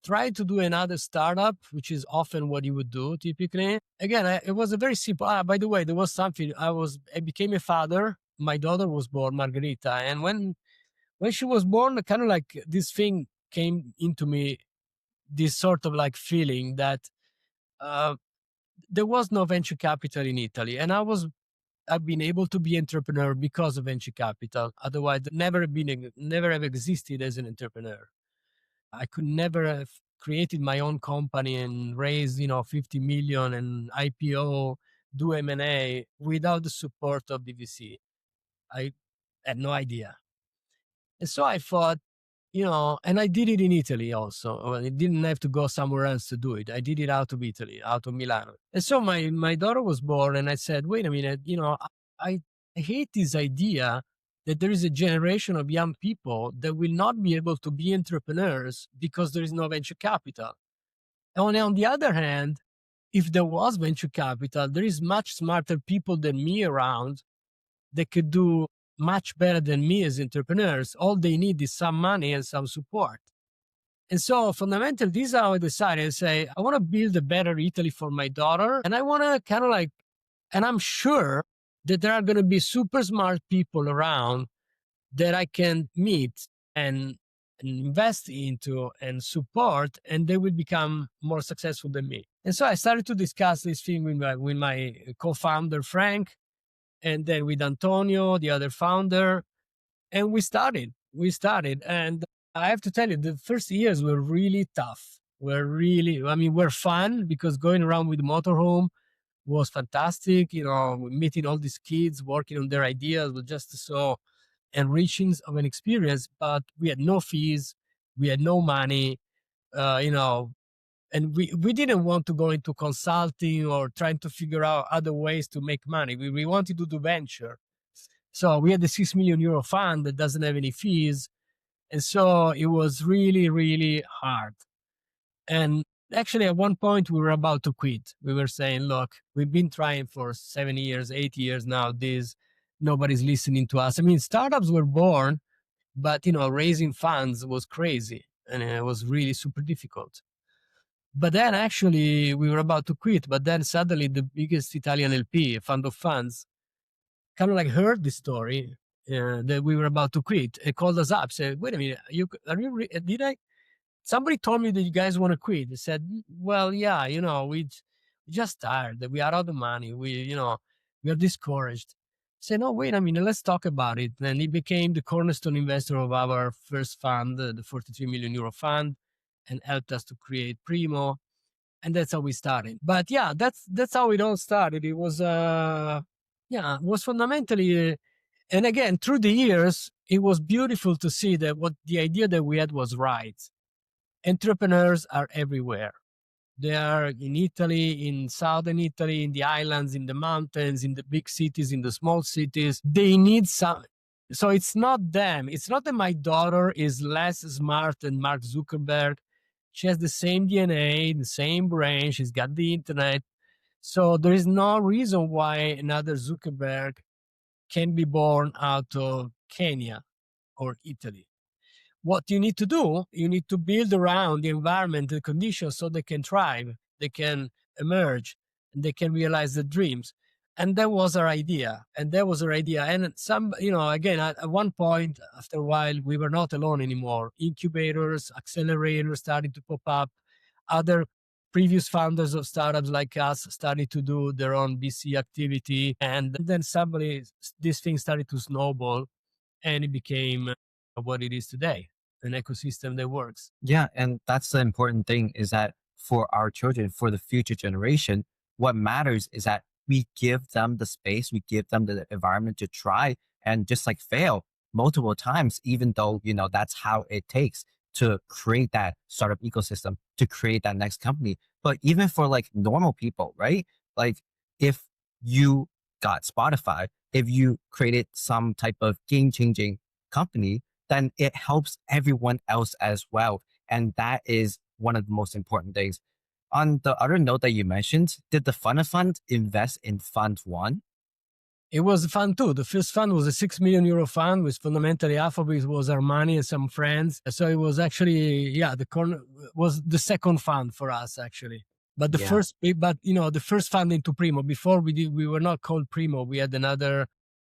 trying to do another startup, which is often what you would do typically, again, it was a very simple, by the way, there was something, I became a father. My daughter was born, Margarita. And when she was born, kind of like this thing came into me, this sort of like feeling that uh, there was no venture capital in Italy, and I've been able to be entrepreneur because of venture capital. Otherwise, never have existed as an entrepreneur. I could never have created my own company and raise 50 million and IPO, do M&A without the support of the VC. I had no idea. And so I thought, and I did it in Italy also. I didn't have to go somewhere else to do it. I did it out of Italy, out of Milano. And so my daughter was born, and I said, wait a minute, I hate this idea that there is a generation of young people that will not be able to be entrepreneurs because there is no venture capital. And on the other hand, if there was venture capital, there is much smarter people than me around that could do much better than me as entrepreneurs. All they need is some money and some support. And so fundamentally, this is how I decided to say, I want to build a better Italy for my daughter. And I want to kind of like, and I'm sure that there are going to be super smart people around that I can meet and, and invest into and support, and they will become more successful than me. And so I started to discuss this thing with my co-founder, Frank, and then with Antonio, the other founder, and we started. And I have to tell you, the first years were really tough. We're fun because going around with the motorhome was fantastic. You know, meeting all these kids, working on their ideas was just so enriching of an experience. But we had no fees, we had no money, you know, and we didn't want to go into consulting or trying to figure out other ways to make money. We wanted to do venture. So we had the 6 million euro fund that doesn't have any fees. And so it was really, really hard. And actually, at one point, we were about to quit. We were saying, look, we've been trying for 7 years, 8 years now. Nobody's listening to us. I mean, startups were born, but, you know, raising funds was crazy and it was really super difficult. But then actually, we were about to quit. But then suddenly, the biggest Italian LP, fund of funds, kind of like heard the story that we were about to quit. It called us up, said, "Wait a minute, did I? Somebody told me that you guys want to quit." I said, "Well, yeah, you know, we just tired. That we are out of money. We are discouraged." I said, "No, wait a minute, let's talk about it." Then he became the cornerstone investor of our first fund, the 43 million euro fund, and helped us to create Primo, and that's how we started. But yeah, that's how it all started. It was it was fundamentally and again, through the years, it was beautiful to see that what the idea that we had was right. Entrepreneurs are everywhere. They are in Italy, in southern Italy, in the islands, in the mountains, in the big cities, in the small cities. They need some. So it's not them. It's not that my daughter is less smart than Mark Zuckerberg. She has the same DNA, the same brain. She's got the internet. So there is no reason why another Zuckerberg can be born out of Kenya or Italy. What you need to do, you need to build around the environment, the conditions so they can thrive, they can emerge, and they can realize their dreams. And that was our idea. And that was our idea. And some, you know, again, at one point, after a while, we were not alone anymore. Incubators, accelerators started to pop up. Other previous founders of startups like us started to do their own VC activity. And then this thing started to snowball and it became what it is today, an ecosystem that works. Yeah, and that's the important thing is that for our children, for the future generation, what matters is that we give them the space, we give them the environment to try and just like fail multiple times, even though, that's how it takes to create that startup ecosystem, to create that next company. But even for like normal people, right? Like if you got Spotify, if you created some type of game changing company, then it helps everyone else as well. And that is one of the most important things. On the other note that you mentioned, did the fund invest in fund one? It was fun too. The first fund was a 6 million euro fund, which fundamentally half of it was our money and some friends. So it was actually, was the second fund for us actually. But Yeah. the first fund into Primo, before we were not called Primo. We had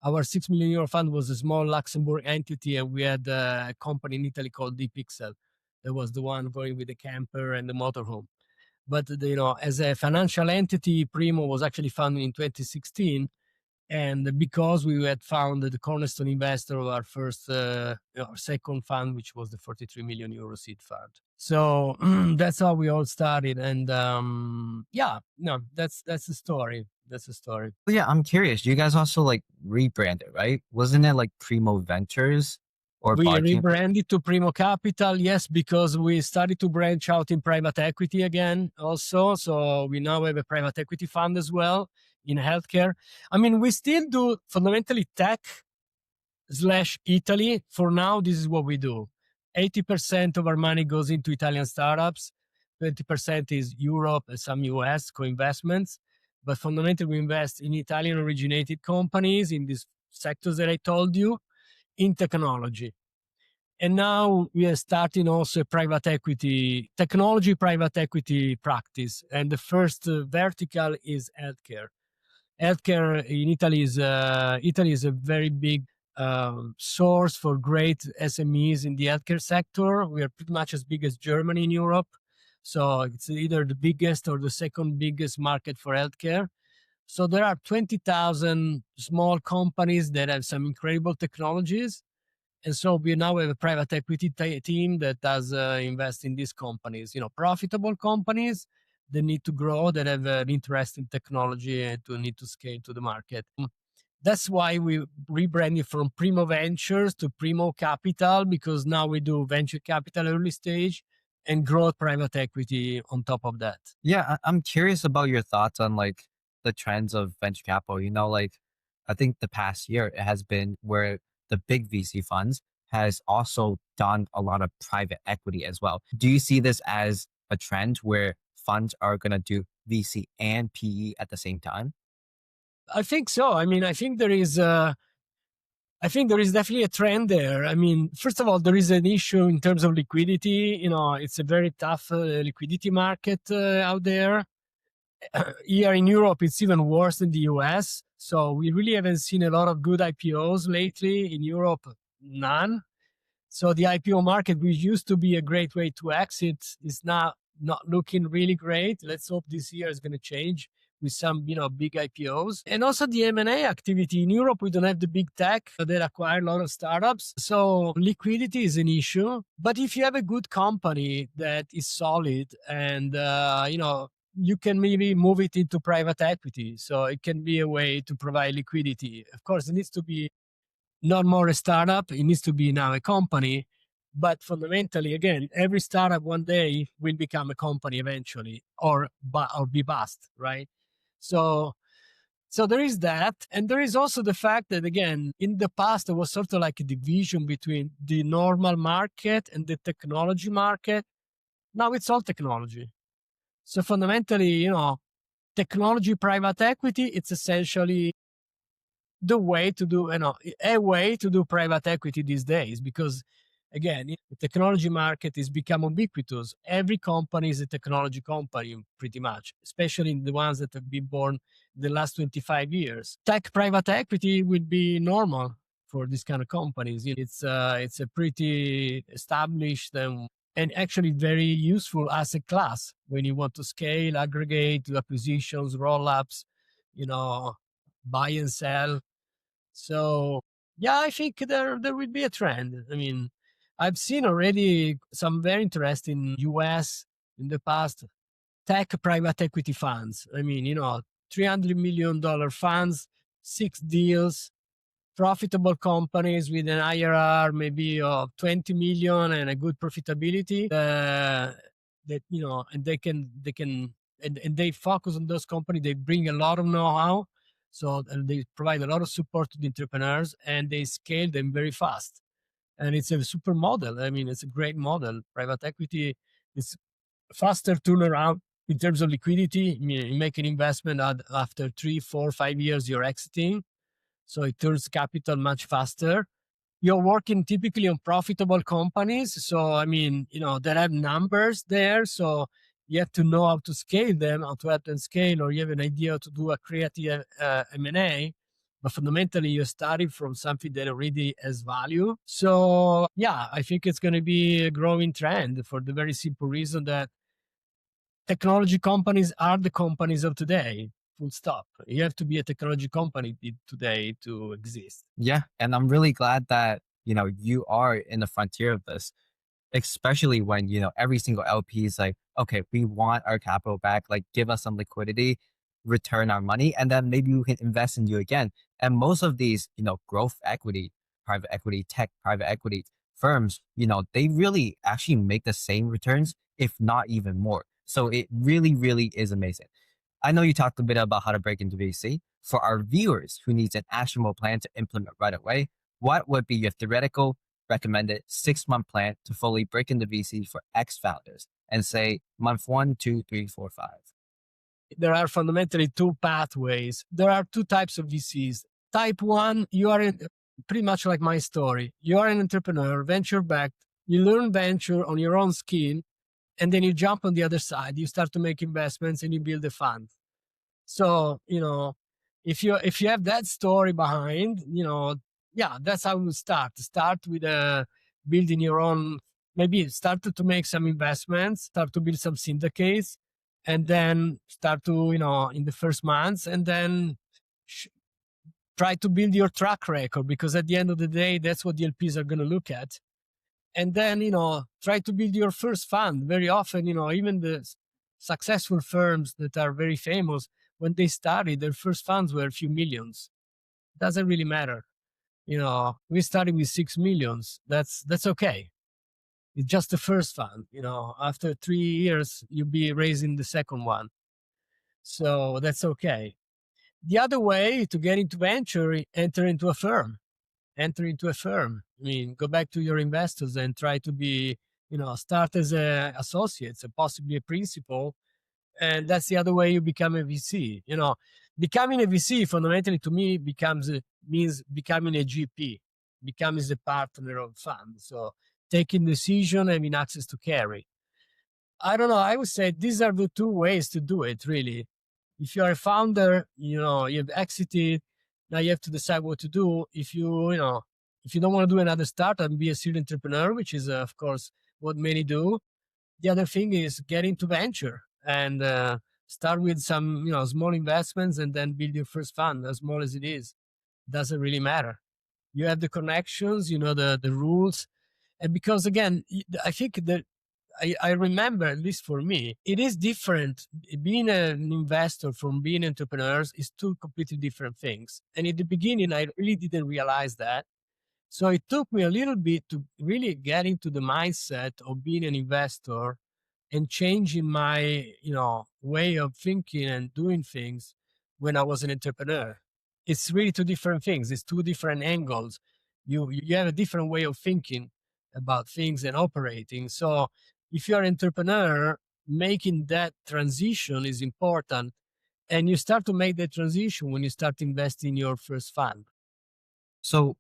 our 6 million euro fund was a small Luxembourg entity, and we had a company in Italy called D-Pixel. That was the one going with the camper and the motorhome. But, as a financial entity, Primo was actually founded in 2016. And because we had found the cornerstone investor of our our second fund, which was the 43 million euro seed fund. So that's how we all started. And that's the story. That's the story. But yeah, I'm curious. You guys also like rebranded, right? Wasn't it like Primo Ventures or We Barcamp? rebranded to Primo Capital, yes, because we started to branch out in private equity again also. So we now have a private equity fund as well in healthcare. I mean, we still do fundamentally tech/Italy. For now, this is what we do. 80% of our money goes into Italian startups. 20% is Europe and some US co-investments. But fundamentally, we invest in Italian originated companies in these sectors that I told you in technology. And now we are starting also a private equity, technology private equity practice. And the first vertical is healthcare. Healthcare in Italy is a very big source for great SMEs in the healthcare sector. We are pretty much as big as Germany in Europe. So it's either the biggest or the second biggest market for healthcare. So there are 20,000 small companies that have some incredible technologies. And so we now have a private equity team that does invest in these companies, profitable companies that need to grow, that have an interest in technology and to need to scale to the market. That's why we rebranded from Primo Ventures to Primo Capital, because now we do venture capital early stage and growth private equity on top of that. Yeah, I'm curious about your thoughts on like the trends of venture capital. Like I think the past year it has been where the big VC funds has also done a lot of private equity as well. Do you see this as a trend where funds are going to do VC and PE at the same time? I think so. I mean, I think there is definitely a trend there. I mean, first of all, there is an issue in terms of liquidity. It's a very tough liquidity market out there. Here in Europe, it's even worse than the US. So we really haven't seen a lot of good IPOs lately. In Europe, none. So the IPO market, which used to be a great way to exit, is now not looking really great. Let's hope this year is going to change with some, big IPOs. And also the M&A activity. In Europe, we don't have the big tech that acquire a lot of startups. So liquidity is an issue. But if you have a good company that is solid and, you can maybe move it into private equity. So it can be a way to provide liquidity. Of course, it needs to be not more a startup. It needs to be now a company. But fundamentally, again, every startup one day will become a company eventually, or be bust, right? So there is that, and there is also the fact that again, in the past there was sort of like a division between the normal market and the technology market. Now it's all technology. So fundamentally, technology private equity, it's essentially the way to do, a way to do private equity these days, because again, the technology market is become ubiquitous. Every company is a technology company, pretty much, especially the ones that have been born in the last 25 years. Tech private equity would be normal for these kind of companies. It's a pretty established and actually very useful asset class when you want to scale, aggregate, do acquisitions, roll-ups, buy and sell. So yeah, I think there will be a trend. I mean, I've seen already some very interesting US in the past tech private equity funds. I mean, $300 million funds, 6 deals, profitable companies with an IRR maybe of 20 million and a good profitability. That and and they focus on those companies. They bring a lot of know-how, so and they provide a lot of support to the entrepreneurs, and they scale them very fast. And it's a super model. I mean, it's a great model. Private equity is faster turnaround in terms of liquidity. You make an investment after 3, 4, 5 years, you're exiting. So it turns capital much faster. You're working typically on profitable companies. So, I mean, that have numbers there. So you have to know how to scale them, how to help them scale, or you have an idea to do a creative M&A. But fundamentally, you're starting from something that already has value. So, yeah, I think it's going to be a growing trend for the very simple reason that technology companies are the companies of today. Full stop. You have to be a technology company today to exist. Yeah, and I'm really glad that, you are in the frontier of this, especially when, every single LP is like, okay, we want our capital back, like give us some liquidity, return our money, and then maybe we can invest in you again. And most of these, growth equity, private equity, tech private equity firms, they really actually make the same returns, if not even more. So it really, really is amazing. I know you talked a bit about how to break into VC. For our viewers who needs an actionable plan to implement right away, what would be your theoretical recommended 6-month plan to fully break into VC for X founders and say month 1, 2, 3, 4, 5? There are fundamentally two pathways. There are two types of VCs. type one, you are pretty much like my story. You are an entrepreneur, venture backed, you learn venture on your own skin, and then you jump on the other side. You start to make investments and you build a fund. So, if you have that story behind, yeah, that's how you start. Start with building your own, maybe start to make some investments, start to build some syndicates, and then start to, in the first months, and then try to build your track record, because at the end of the day, that's what the LPs are going to look at. And then, try to build your first fund. Very often, even the successful firms that are very famous, when they started, their first funds were a few millions. Doesn't really matter. We started with 6 millions. That's okay. It's just the first fund. After 3 years, you'll be raising the second one. So that's okay. The other way to get into venture, enter into a firm. I mean, go back to your investors and try to be, start as a associates, possibly a principal. And that's the other way you become a VC. Becoming a VC fundamentally to me means becoming a GP, becoming a partner of fund. So taking decision, having access to carry. I don't know. I would say these are the two ways to do it, really. If you're a founder, you've exited, now you have to decide what to do. If if you don't want to do another startup and be a serial entrepreneur, which is, of course, what many do, the other thing is get into venture and start with some, small investments and then build your first fund, as small as it is. Doesn't really matter. You have the connections, the rules. And because again, I think that I remember, at least for me, it is different. Being an investor from being entrepreneurs is two completely different things. And in the beginning, I really didn't realize that. So it took me a little bit to really get into the mindset of being an investor and changing my, way of thinking and doing things when I was an entrepreneur. It's really two different things. It's two different angles. You have a different way of thinking about things and operating. So if you're an entrepreneur, making that transition is important. And you start to make that transition when you start investing your first fund. So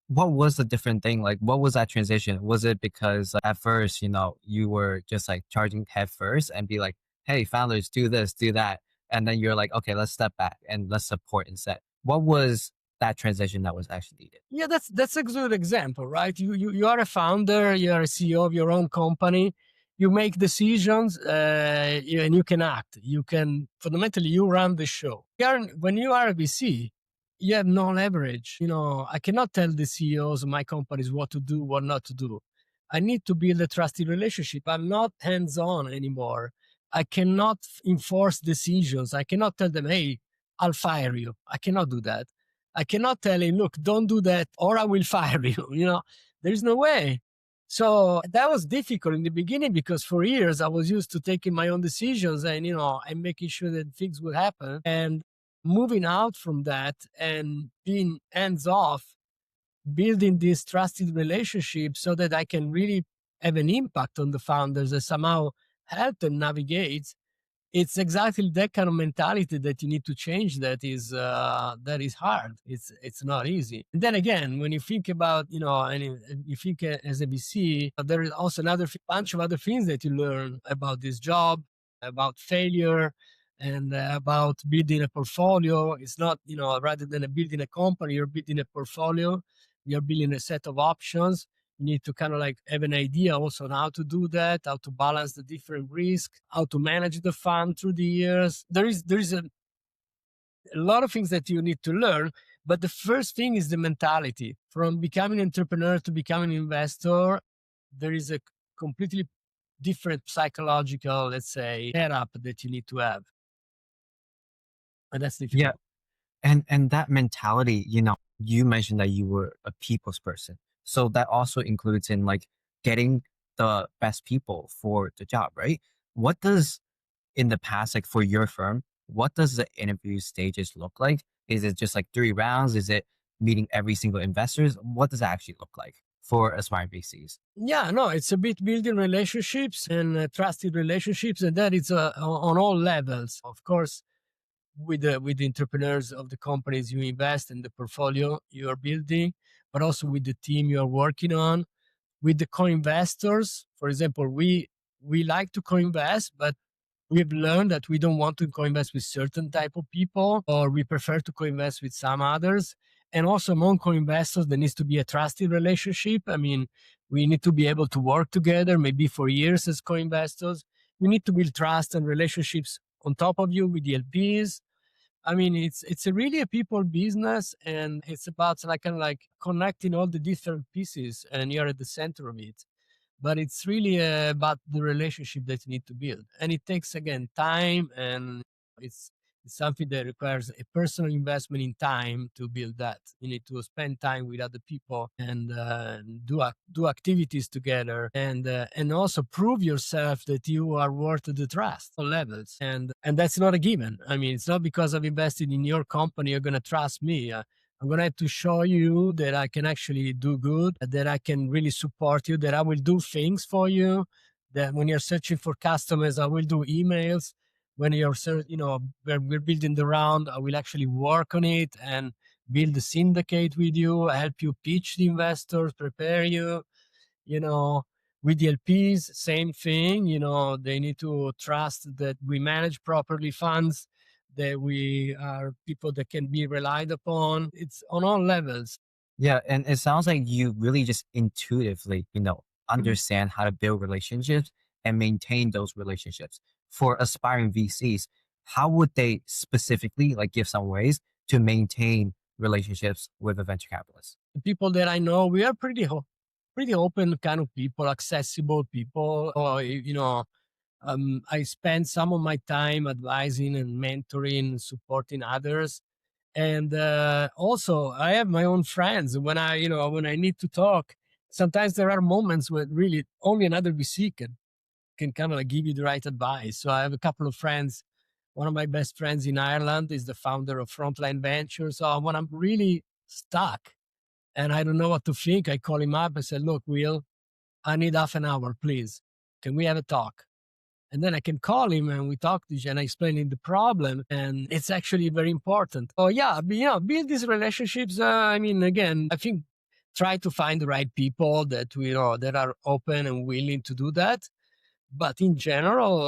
what was the different thing? Like, what was that transition? Was it because at first, you were just like charging head first and be like, hey, founders, do this, do that. And then you're like, okay, let's step back and let's support instead. What was that transition that was actually needed? Yeah, that's a good example, right? You are a founder, you are a CEO of your own company. You make decisions, and you can act. You can fundamentally you run the show. When you are a VC, you have no leverage. I cannot tell the CEOs of my companies what to do, what not to do. I need to build a trusted relationship. I'm not hands-on anymore. I cannot enforce decisions. I cannot tell them, hey, I'll fire you. I cannot do that. I cannot tell him, look, don't do that or I will fire you. There's no way. So that was difficult in the beginning because for years I was used to taking my own decisions and, and making sure that things would happen. And moving out from that and being hands off, building this trusted relationship so that I can really have an impact on the founders and somehow help them navigate. It's exactly that kind of mentality that you need to change. That is hard. It's not easy. And then again, when you think about, and you think as a VC, there is also another bunch of other things that you learn about this job, about failure, and about building a portfolio. It's not, rather than building a company, you're building a portfolio. You're building a set of options. You need to kind of like have an idea also on how to do that, how to balance the different risks, how to manage the fund through the years. There is a lot of things that you need to learn, but the first thing is the mentality. From becoming an entrepreneur to becoming an investor, there is a completely different psychological, let's say, setup that you need to have. And that's Yeah. difficult. And that mentality, you mentioned that you were a people's person. So that also includes in like getting the best people for the job, right? What does in the past, like for your firm, what does the interview stages look like? Is it just like 3 rounds? Is it meeting every single investors? What does that actually look like for aspiring VCs? Yeah, no, it's a bit building relationships and trusted relationships, and that is on all levels. Of course, with the entrepreneurs of the companies you invest in, the portfolio you are building, but also with the team you are working on, with the co-investors. For example, we like to co-invest, but we've learned that we don't want to co-invest with certain type of people, or we prefer to co-invest with some others. And also among co-investors, there needs to be a trusted relationship. I mean, we need to be able to work together, maybe for years as co-investors. We need to build trust and relationships on top of you with the LPs. I mean, it's a really a people business, and it's about like kind of like connecting all the different pieces, and you're at the center of it. But it's really about the relationship that you need to build, and it takes again time, and it's it's something that requires a personal investment in time to build that. You need to spend time with other people and do activities together, and also prove yourself that you are worth the trust on levels. And that's not a given. I mean, it's not because I've invested in your company you're going to trust me. I'm going to have to show you that I can actually do good, that I can really support you, that I will do things for you, that when you're searching for customers, I will do emails. When when we're building the round, I will actually work on it and build a syndicate with you, help you pitch the investors, prepare you, you know, with the LPs, same thing. They need to trust that we manage properly funds, that we are people that can be relied upon. It's on all levels. Yeah, and it sounds like you really just intuitively, Mhm. understand how to build relationships and maintain those relationships. For aspiring VCs, how would they specifically like give some ways to maintain relationships with a venture capitalist? The people that I know, we are pretty open kind of people, accessible people. I spend some of my time advising and mentoring, supporting others. And also, I have my own friends. When I need to talk, sometimes there are moments where really only another VC can kind of like give you the right advice. So I have a couple of friends. One of my best friends in Ireland is the founder of Frontline Ventures. So when I'm really stuck and I don't know what to think, I call him up. I said, "Look, Will, I need half an hour, please. Can we have a talk?" And then I can call him and we talk to each and I explain him the problem. And it's actually very important. Oh yeah, build these relationships. I mean, again, I think try to find the right people that are open and willing to do that. But in general,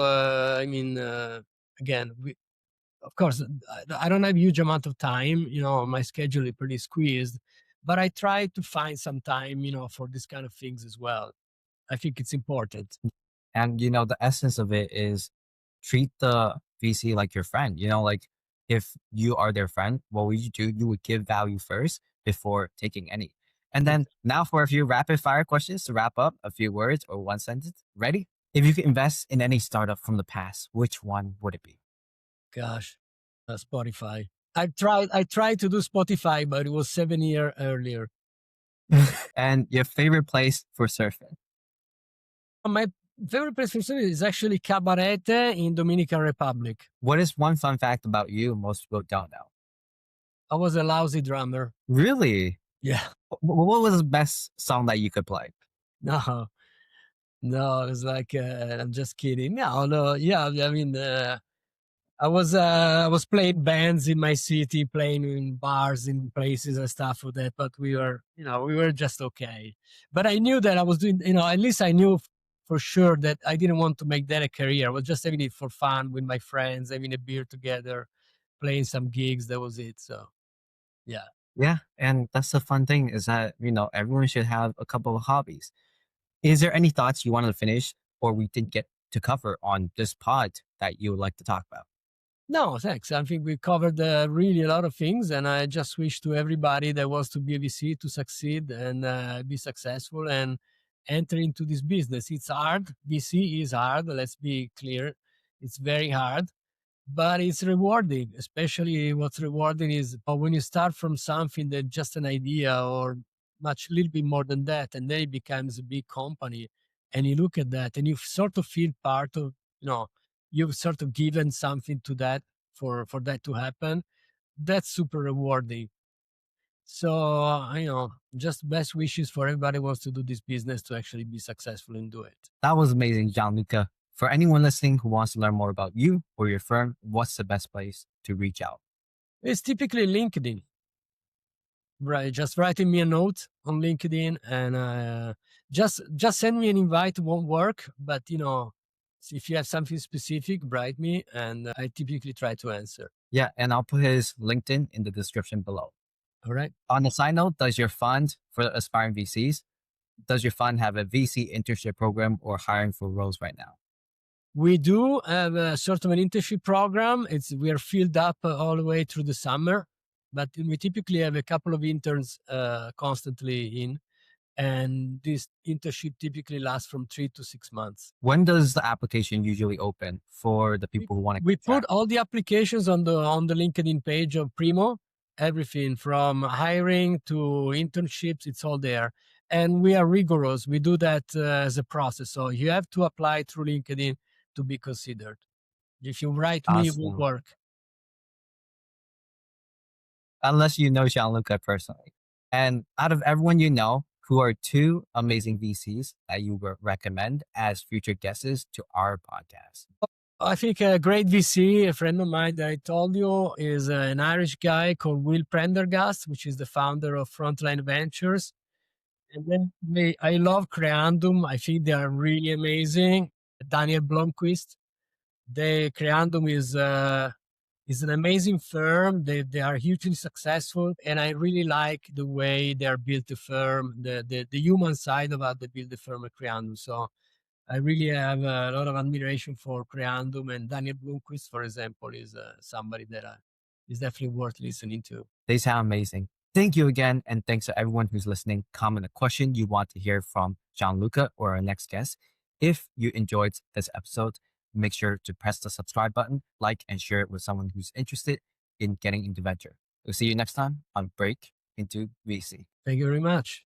again, of course, I don't have a huge amount of time. My schedule is pretty squeezed, but I try to find some time, for this kind of things as well. I think it's important. And the essence of it is treat the VC like your friend. Like if you are their friend, what would you do? You would give value first before taking any. And then now for a few rapid fire questions to wrap up, a few words or one sentence. Ready? If you could invest in any startup from the past, which one would it be? Gosh, Spotify. I tried to do Spotify, but it was 7 year earlier. And your favorite place for surfing? My favorite place for surfing is actually Cabarete in Dominican Republic. What is one fun fact about you most people don't know? I was a lousy drummer. Really? Yeah. What was the best song that you could play? No, no, it's like, I'm just kidding. No, no. Yeah. I mean, I was playing bands in my city, playing in bars, in places and stuff like that. But we were just okay. But I knew that I was doing, at least I knew for sure that I didn't want to make that a career. I was just having it for fun with my friends, having a beer together, playing some gigs. That was it. So yeah. Yeah, and that's the fun thing is that, everyone should have a couple of hobbies. Is there any thoughts you wanted to finish or we didn't get to cover on this pod that you would like to talk about? No, thanks. I think we covered really a lot of things, and I just wish to everybody that wants to be a VC to succeed and be successful and enter into this business. It's hard. VC is hard. Let's be clear. It's very hard, but it's rewarding. Especially what's rewarding is when you start from something that just an idea or much little bit more than that, and then it becomes a big company, and you look at that and you sort of feel part of, you know, you've sort of given something to that for that to happen. That's super rewarding. So just best wishes for everybody who wants to do this business to actually be successful and do it. That was amazing, Gianluca. For anyone listening who wants to learn more about you or your firm, what's the best place to reach out? It's typically LinkedIn. Right, just writing me a note on LinkedIn and just send me an invite won't work, but if you have something specific, write me and I typically try to answer. Yeah, and I'll put his LinkedIn in the description below. All right. On a side note, does your fund for aspiring VCs, does your fund have a VC internship program or hiring for roles right now? We do have a sort of an internship program. We are filled up all the way through the summer, but we typically have a couple of interns constantly in, and this internship typically lasts from 3 to 6 months. When does the application usually open for the people who want to We get put started? all the applications on the LinkedIn page of Primo. Everything from hiring to internships, it's all there. And we are rigorous. We do that as a process. So you have to apply through LinkedIn to be considered. If you write me, it won't Awesome. work. Unless you know Gianluca personally. And out of everyone you know, who are two amazing VCs that you would recommend as future guests to our podcast? I think a great VC, a friend of mine that I told you, is an Irish guy called Will Prendergast, which is the founder of Frontline Ventures. And then I love Creandum. I think they are really amazing. Daniel Blomqvist. Creandum is an amazing firm. They are hugely successful, and I really like the way they are built the firm, the human side of how they build the firm at Creandum. So I really have a lot of admiration for Creandum, and Daniel Blomqvist, for example, is somebody that is definitely worth listening to. They sound amazing. Thank you again. And thanks to everyone who's listening. Comment a question you want to hear from Gianluca or our next guest. If you enjoyed this episode, make sure to press the subscribe button, like, and share it with someone who's interested in getting into venture. We'll see you next time on Break into VC. Thank you very much.